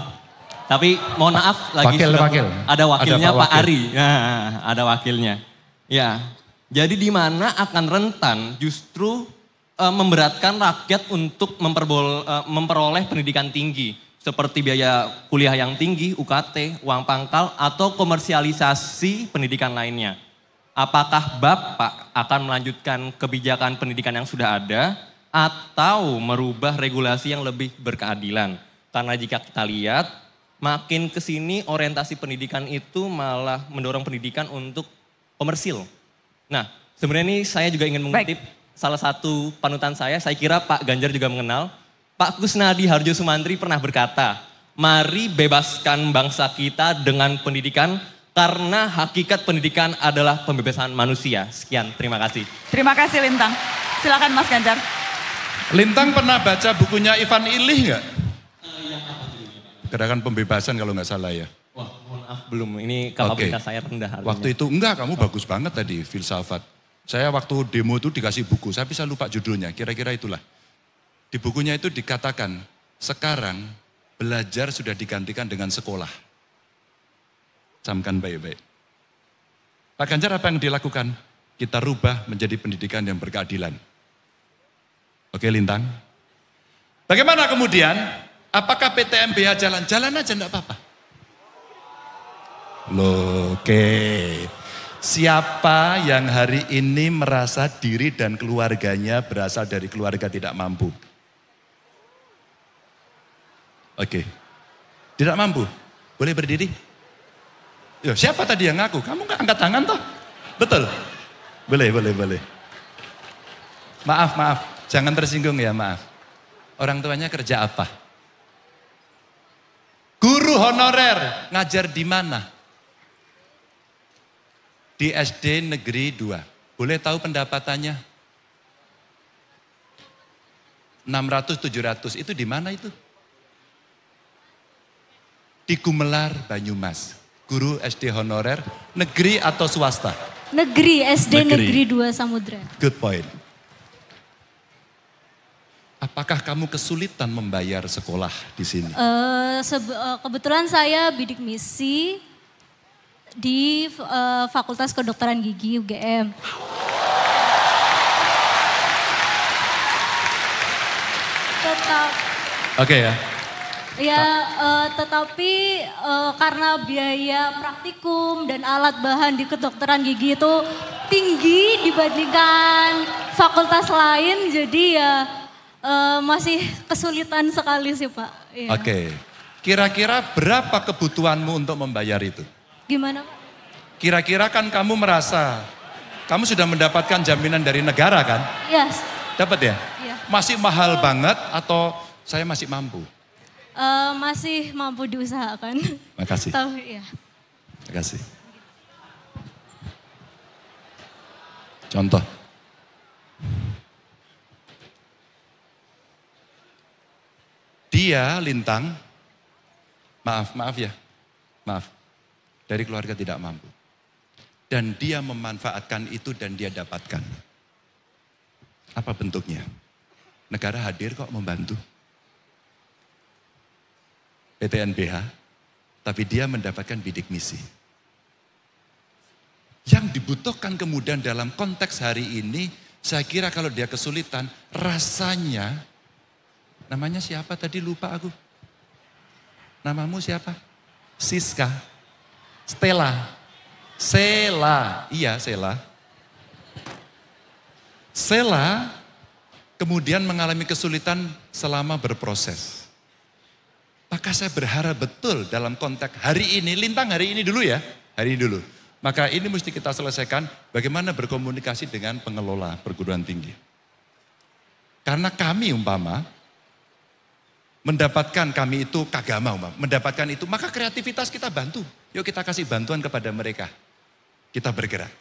Tapi mohon maaf lagi ada wakilnya Pak Ari. Nah, ada wakilnya. Ya, jadi di mana akan rentan justru memberatkan rakyat untuk memperoleh pendidikan tinggi. Seperti biaya kuliah yang tinggi, UKT, uang pangkal, atau komersialisasi pendidikan lainnya. Apakah Bapak akan melanjutkan kebijakan pendidikan yang sudah ada atau merubah regulasi yang lebih berkeadilan? Karena jika kita lihat, makin ke sini orientasi pendidikan itu malah mendorong pendidikan untuk komersil. Nah, sebenarnya ini saya juga ingin mengutip salah satu panutan saya kira Pak Ganjar juga mengenal. Pak Kusnadi Harjosumantri pernah berkata, mari bebaskan bangsa kita dengan pendidikan karena hakikat pendidikan adalah pembebasan manusia. Sekian, terima kasih. Terima kasih Lintang. Silakan Mas Ganjar. Lintang pernah baca bukunya Ivan Illich nggak? Gerakan pembebasan kalau nggak salah ya. Wah, mohon maaf belum. Ini kapasitas saya rendah. Artinya. Waktu itu enggak, kamu bagus banget tadi filsafat. Saya waktu demo itu dikasih buku, saya bisa lupa judulnya, kira-kira itulah. Di bukunya itu dikatakan, sekarang belajar sudah digantikan dengan sekolah. Camkan baik-baik. Pak Ganjar apa yang dilakukan? Kita rubah menjadi pendidikan yang berkeadilan. Oke Lintang. Bagaimana kemudian? Apakah PTNBH jalan? Jalan aja enggak apa-apa. Loh, oke. Siapa yang hari ini merasa diri dan keluarganya berasal dari keluarga tidak mampu? Oke. Tidak mampu? Boleh berdiri? Yo, siapa tadi yang ngaku? Kamu nggak angkat tangan toh? Betul? Boleh. Maaf. Jangan tersinggung ya, maaf. Orang tuanya kerja apa? Guru honorer, ngajar di mana? Di SD Negeri 2. Boleh tahu pendapatannya? 600-700, itu di mana itu? Di Gumelar, Banyumas. Guru SD honorer, negeri atau swasta? Negeri, SD Negeri 2 Samudra. Good point. Apakah kamu kesulitan membayar sekolah di sini? Kebetulan saya bidik misi di Fakultas Kedokteran Gigi UGM. Oke ya. Ya, tetapi karena biaya praktikum dan alat bahan di kedokteran gigi itu tinggi dibandingkan fakultas lain, jadi ya masih kesulitan sekali sih Pak. Ya. Oke, kira-kira berapa kebutuhanmu untuk membayar itu? Gimana Pak? Kira-kira kan kamu merasa, kamu sudah mendapatkan jaminan dari negara kan? Yes. Dapat ya? Iya. Masih mahal banget atau saya masih mampu? Masih mampu diusahakan. Makasih. Tahu ya. Makasih. Contoh. Dia Lintang, maaf ya, maaf. Dari keluarga tidak mampu. Dan dia memanfaatkan itu dan dia dapatkan. Apa bentuknya? Negara hadir kok membantu. PTNBH, tapi dia mendapatkan bidik misi. Yang dibutuhkan kemudian dalam konteks hari ini, saya kira kalau dia kesulitan, rasanya, namanya siapa tadi lupa aku? Namamu siapa? Siska. Sela, iya Sela. Sela kemudian mengalami kesulitan selama berproses. Maka saya berharap betul dalam konteks hari ini, Lintang hari ini dulu ya, hari ini dulu. Maka ini mesti kita selesaikan bagaimana berkomunikasi dengan pengelola perguruan tinggi. Karena kami mendapatkan kami itu kagama, mendapatkan itu, maka kreativitas kita bantu. Yuk kita kasih bantuan kepada mereka. Kita bergerak.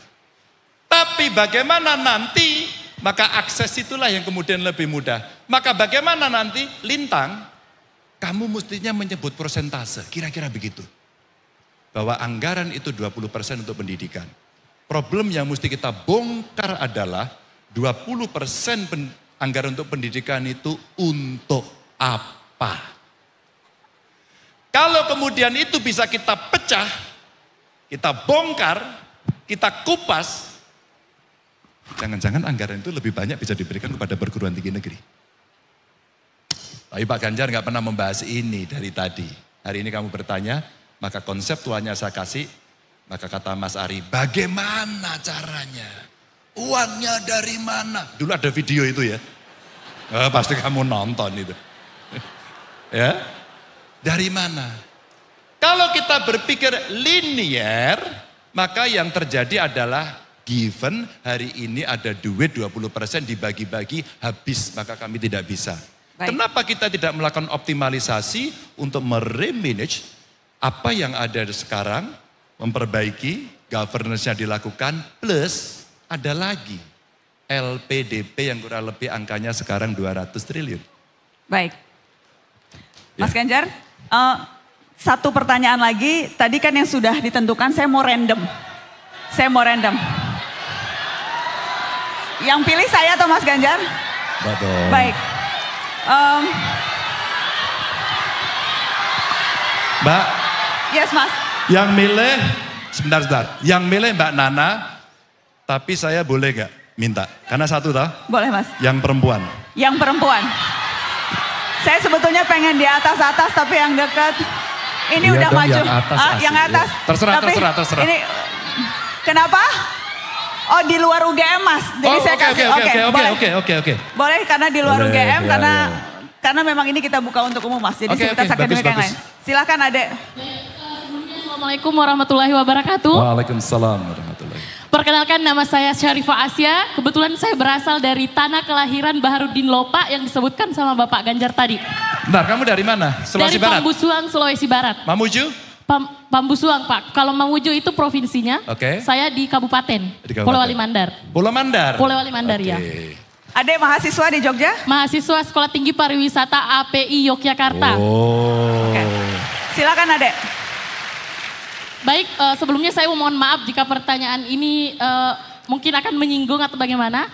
Tapi bagaimana nanti, maka akses itulah yang kemudian lebih mudah. Maka bagaimana nanti, Lintang, kamu mestinya menyebut persentase, kira-kira begitu. Bahwa anggaran itu 20% untuk pendidikan. Problem yang mesti kita bongkar adalah 20% anggaran untuk pendidikan itu untuk apa? Kalau kemudian itu bisa kita pecah, kita bongkar, kita kupas, jangan-jangan anggaran itu lebih banyak bisa diberikan kepada perguruan tinggi negeri. Tapi Pak Ganjar nggak pernah membahas ini dari tadi. Hari ini kamu bertanya, maka konseptualnya saya kasih, maka kata Mas Ari, bagaimana caranya? Uangnya dari mana? Dulu ada video itu ya. Pasti kamu nonton itu. Ya, dari mana? Kalau kita berpikir linear, maka yang terjadi adalah given hari ini ada duit 20% dibagi-bagi habis, maka kami tidak bisa. Baik. Kenapa kita tidak melakukan optimalisasi untuk meremanage apa yang ada sekarang, memperbaiki, governance-nya dilakukan, plus ada lagi LPDP yang kurang lebih angkanya sekarang 200 triliun. Baik. Mas Ganjar, satu pertanyaan lagi, tadi kan yang sudah ditentukan saya mau random. Yang pilih saya atau Mas Ganjar? Betul. Baik. Mbak, Yes Mas. yang milih, sebentar. Yang milih Mbak Nana, tapi saya boleh gak minta? Karena satu toh, Boleh Mas. yang perempuan. Yang perempuan. Saya sebetulnya pengen di atas-atas tapi yang dekat ini Iya udah dong, maju. yang atas asik, yang atas. ya. Terserah. Ini kenapa? Oh di luar UGM Mas. Jadi saya kasih. Oke. Boleh karena di luar Boleh, UGM ya, karena memang ini kita buka untuk umum Mas. Jadi sekitar akademik yang lain. Silakan Adek. Assalamualaikum warahmatullahi wabarakatuh. Waalaikumsalam warahmatullahi. Perkenalkan nama saya Syarifah Asya. Kebetulan saya berasal dari tanah kelahiran Baharudin Lopa yang disebutkan sama Bapak Ganjar tadi. Bentar, kamu dari mana? Sulawesi Dari Barat? Pambusuang, Sulawesi Barat. Mamuju? Pambusuang Pak. Kalau Mamuju itu provinsinya. Oke. Saya di Kabupaten. Di Kabupaten. Pulau Wali Mandar. Pulau Mandar? Pulau Wali Mandar ya. Adek mahasiswa di Jogja? Mahasiswa Sekolah Tinggi Pariwisata API Yogyakarta. Oh. Oke. Silakan Adek. Baik, sebelumnya saya mohon maaf jika pertanyaan ini mungkin akan menyinggung atau bagaimana.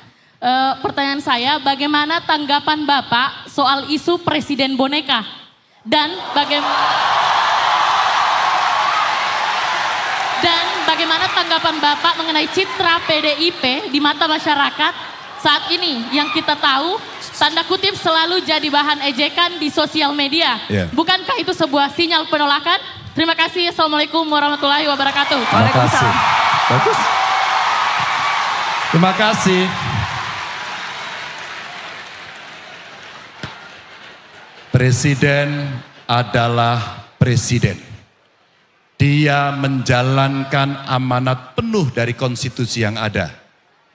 Pertanyaan saya, bagaimana tanggapan Bapak soal isu presiden boneka? Dan bagaimana tanggapan Bapak mengenai citra PDIP di mata masyarakat saat ini yang kita tahu tanda kutip selalu jadi bahan ejekan di sosial media. Yeah. Bukankah itu sebuah sinyal penolakan? Terima kasih. Assalamualaikum warahmatullahi wabarakatuh. Terima kasih. Bagus. Terima kasih. Presiden adalah presiden. Dia menjalankan amanat penuh dari konstitusi yang ada.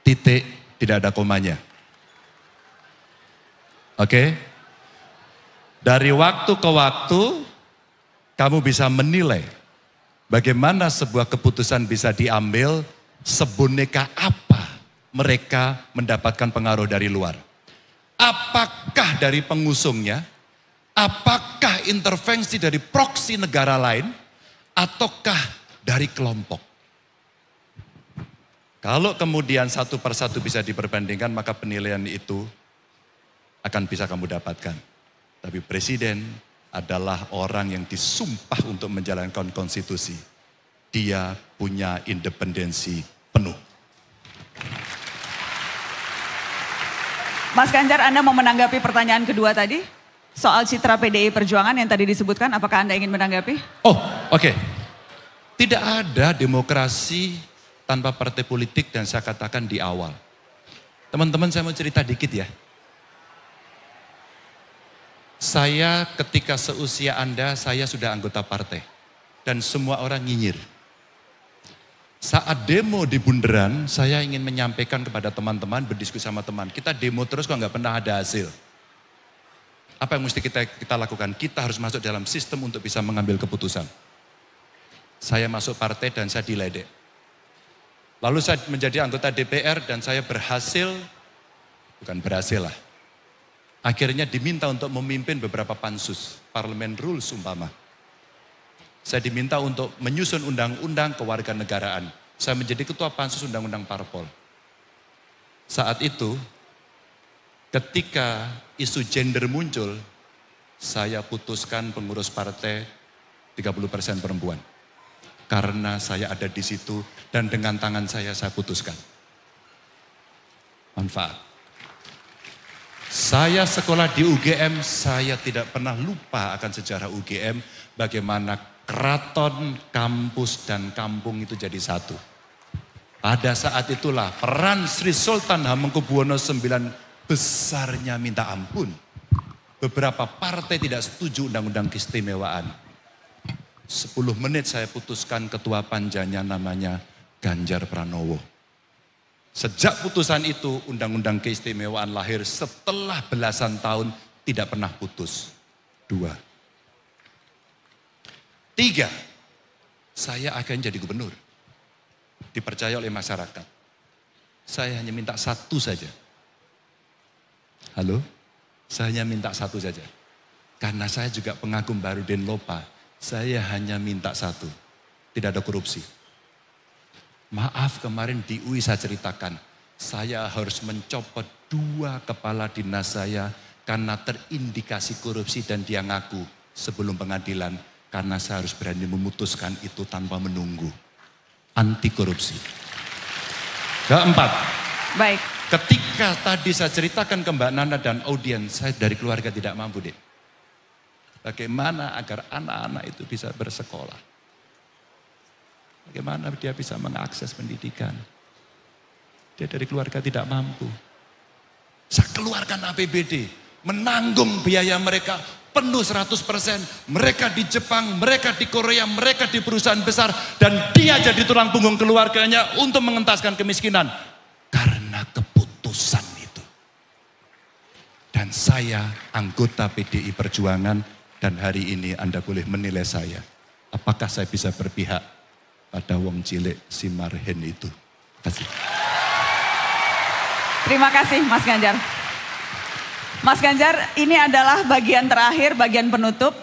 Titik, tidak ada komanya. Oke? Dari waktu ke waktu, kamu bisa menilai bagaimana sebuah keputusan bisa diambil, seboneka apa mereka mendapatkan pengaruh dari luar. Apakah dari pengusungnya, apakah intervensi dari proksi negara lain, ataukah dari kelompok. Kalau kemudian satu persatu bisa diperbandingkan, maka penilaian itu akan bisa kamu dapatkan. Tapi presiden adalah orang yang disumpah untuk menjalankan konstitusi. Dia punya independensi penuh. Mas Ganjar, Anda mau menanggapi pertanyaan kedua tadi? Soal citra PDI Perjuangan yang tadi disebutkan, apakah Anda ingin menanggapi? Oh, oke. Tidak ada demokrasi tanpa partai politik dan saya katakan di awal. Teman-teman saya mau cerita dikit ya. Saya ketika seusia Anda, saya sudah anggota partai. Dan semua orang nyinyir. Saat demo di Bundaran, saya ingin menyampaikan kepada teman-teman, berdiskusi sama teman. Kita demo terus kok nggak pernah ada hasil. Apa yang mesti kita lakukan? Kita harus masuk dalam sistem untuk bisa mengambil keputusan. Saya masuk partai dan saya diledek. Lalu saya menjadi anggota DPR dan saya bukan berhasil lah. Akhirnya diminta untuk memimpin beberapa pansus, parlemen rules umpama. Saya diminta untuk menyusun undang-undang kewarganegaraan. Saya menjadi ketua pansus undang-undang parpol. Saat itu, ketika isu gender muncul, saya putuskan pengurus partai 30% perempuan. Karena saya ada di situ dan dengan tangan saya putuskan. Manfaat. Saya sekolah di UGM, saya tidak pernah lupa akan sejarah UGM, bagaimana keraton, kampus, dan kampung itu jadi satu. Pada saat itulah peran Sri Sultan Hamengkubuwono IX besarnya minta ampun. Beberapa partai tidak setuju undang-undang keistimewaan. 10 menit saya putuskan ketua panjanya namanya Ganjar Pranowo. Sejak putusan itu undang-undang keistimewaan lahir setelah belasan tahun tidak pernah putus. 2. 3. Saya akan jadi gubernur. Dipercaya oleh masyarakat. Saya hanya minta satu saja. Halo? Saya hanya minta satu saja. Karena saya juga pengagum Baharudin Lopa. Saya hanya minta satu. Tidak ada korupsi. Maaf kemarin di UI saya ceritakan. Saya harus mencopot 2 kepala dinas saya karena terindikasi korupsi dan dia ngaku sebelum pengadilan. Karena saya harus berani memutuskan itu tanpa menunggu. Anti korupsi. Keempat. Baik. Ketika tadi saya ceritakan ke Mbak Nana dan audiens, saya dari keluarga tidak mampu deh. Bagaimana agar anak-anak itu bisa bersekolah. Bagaimana dia bisa mengakses pendidikan. Dia dari keluarga tidak mampu. Saya keluarkan APBD, menanggung biaya mereka penuh 100%. Mereka di Jepang, mereka di Korea, mereka di perusahaan besar. Dan dia jadi tulang punggung keluarganya untuk mengentaskan kemiskinan. Karena keputusan itu. Dan saya anggota PDI Perjuangan. Dan hari ini Anda boleh menilai saya. Apakah saya bisa berpihak pada wong cilik si Marhen itu. Terima kasih. Terima kasih Mas Ganjar. Mas Ganjar, ini adalah bagian terakhir, bagian penutup.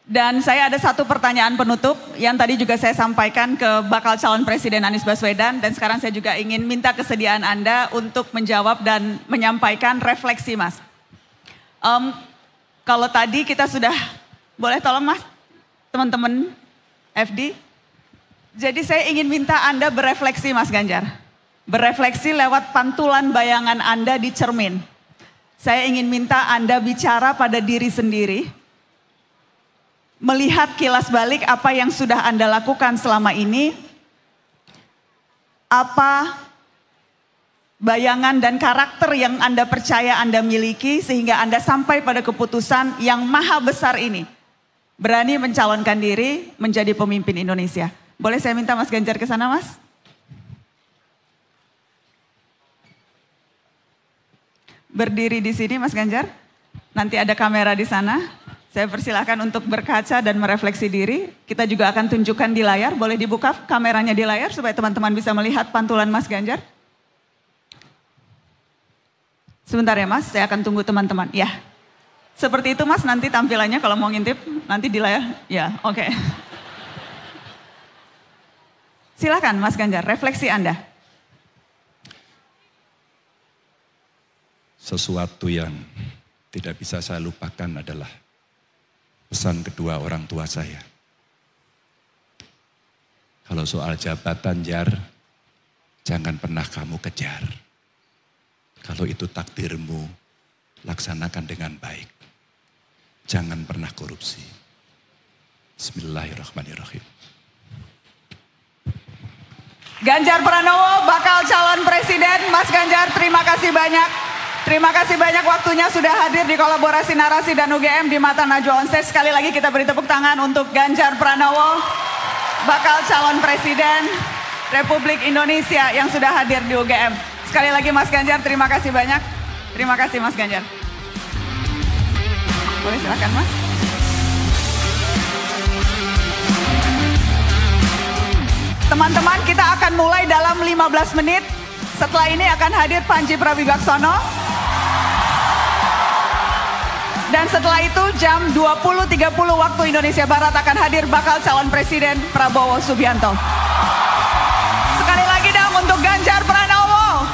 Dan saya ada satu pertanyaan penutup yang tadi juga saya sampaikan ke bakal calon presiden Anies Baswedan. Dan sekarang saya juga ingin minta kesediaan Anda untuk menjawab dan menyampaikan refleksi Mas. Kalau tadi kita sudah, boleh tolong Mas, teman-teman FD. Jadi saya ingin minta Anda berefleksi Mas Ganjar. Berefleksi lewat pantulan bayangan Anda di cermin. Saya ingin minta Anda bicara pada diri sendiri. Melihat kilas balik apa yang sudah Anda lakukan selama ini. Apa bayangan dan karakter yang Anda percaya Anda miliki sehingga Anda sampai pada keputusan yang maha besar ini. Berani mencalonkan diri menjadi pemimpin Indonesia. Boleh saya minta Mas Ganjar ke sana Mas? Berdiri di sini Mas Ganjar. Nanti ada kamera di sana. Saya persilahkan untuk berkaca dan merefleksi diri. Kita juga akan tunjukkan di layar. Boleh dibuka kameranya di layar supaya teman-teman bisa melihat pantulan Mas Ganjar. Sebentar ya Mas, saya akan tunggu teman-teman. Ya, seperti itu Mas nanti tampilannya kalau mau ngintip. Nanti di layar. Ya, oke. Silakan Mas Ganjar, refleksi Anda. Sesuatu yang tidak bisa saya lupakan adalah pesan kedua orang tua saya. Kalau soal jabatan Jar, jangan pernah kamu kejar. Kalau itu takdirmu, laksanakan dengan baik. Jangan pernah korupsi. Bismillahirrahmanirrahim. Ganjar Pranowo bakal calon presiden. Mas Ganjar, terima kasih banyak. Terima kasih banyak waktunya sudah hadir di kolaborasi narasi dan UGM di Mata Najwa Onstage. Sekali lagi kita beri tepuk tangan untuk Ganjar Pranowo, bakal calon presiden Republik Indonesia yang sudah hadir di UGM. Sekali lagi Mas Ganjar, terima kasih banyak. Terima kasih Mas Ganjar. Boleh silakan Mas. Teman-teman, kita akan mulai dalam 15 menit. Setelah ini akan hadir Panji Pragiwaksono. Dan setelah itu jam 20.30 waktu Indonesia Barat akan hadir bakal calon presiden Prabowo Subianto. Sekali lagi dong untuk Ganjar Pranowo.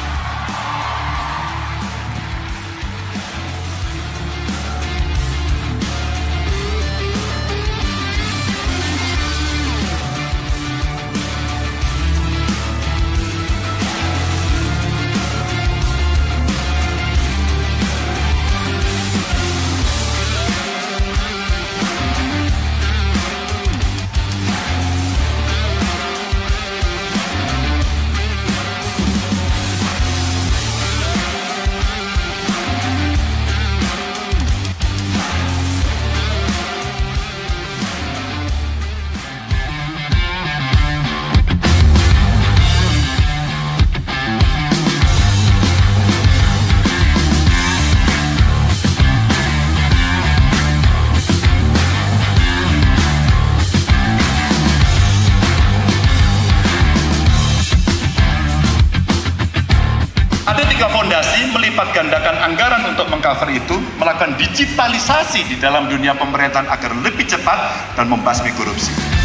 Ada 3 fondasi melipat gandakan anggaran untuk mengcover itu, melakukan digitalisasi di dalam dunia pemerintahan agar lebih cepat dan membasmi korupsi.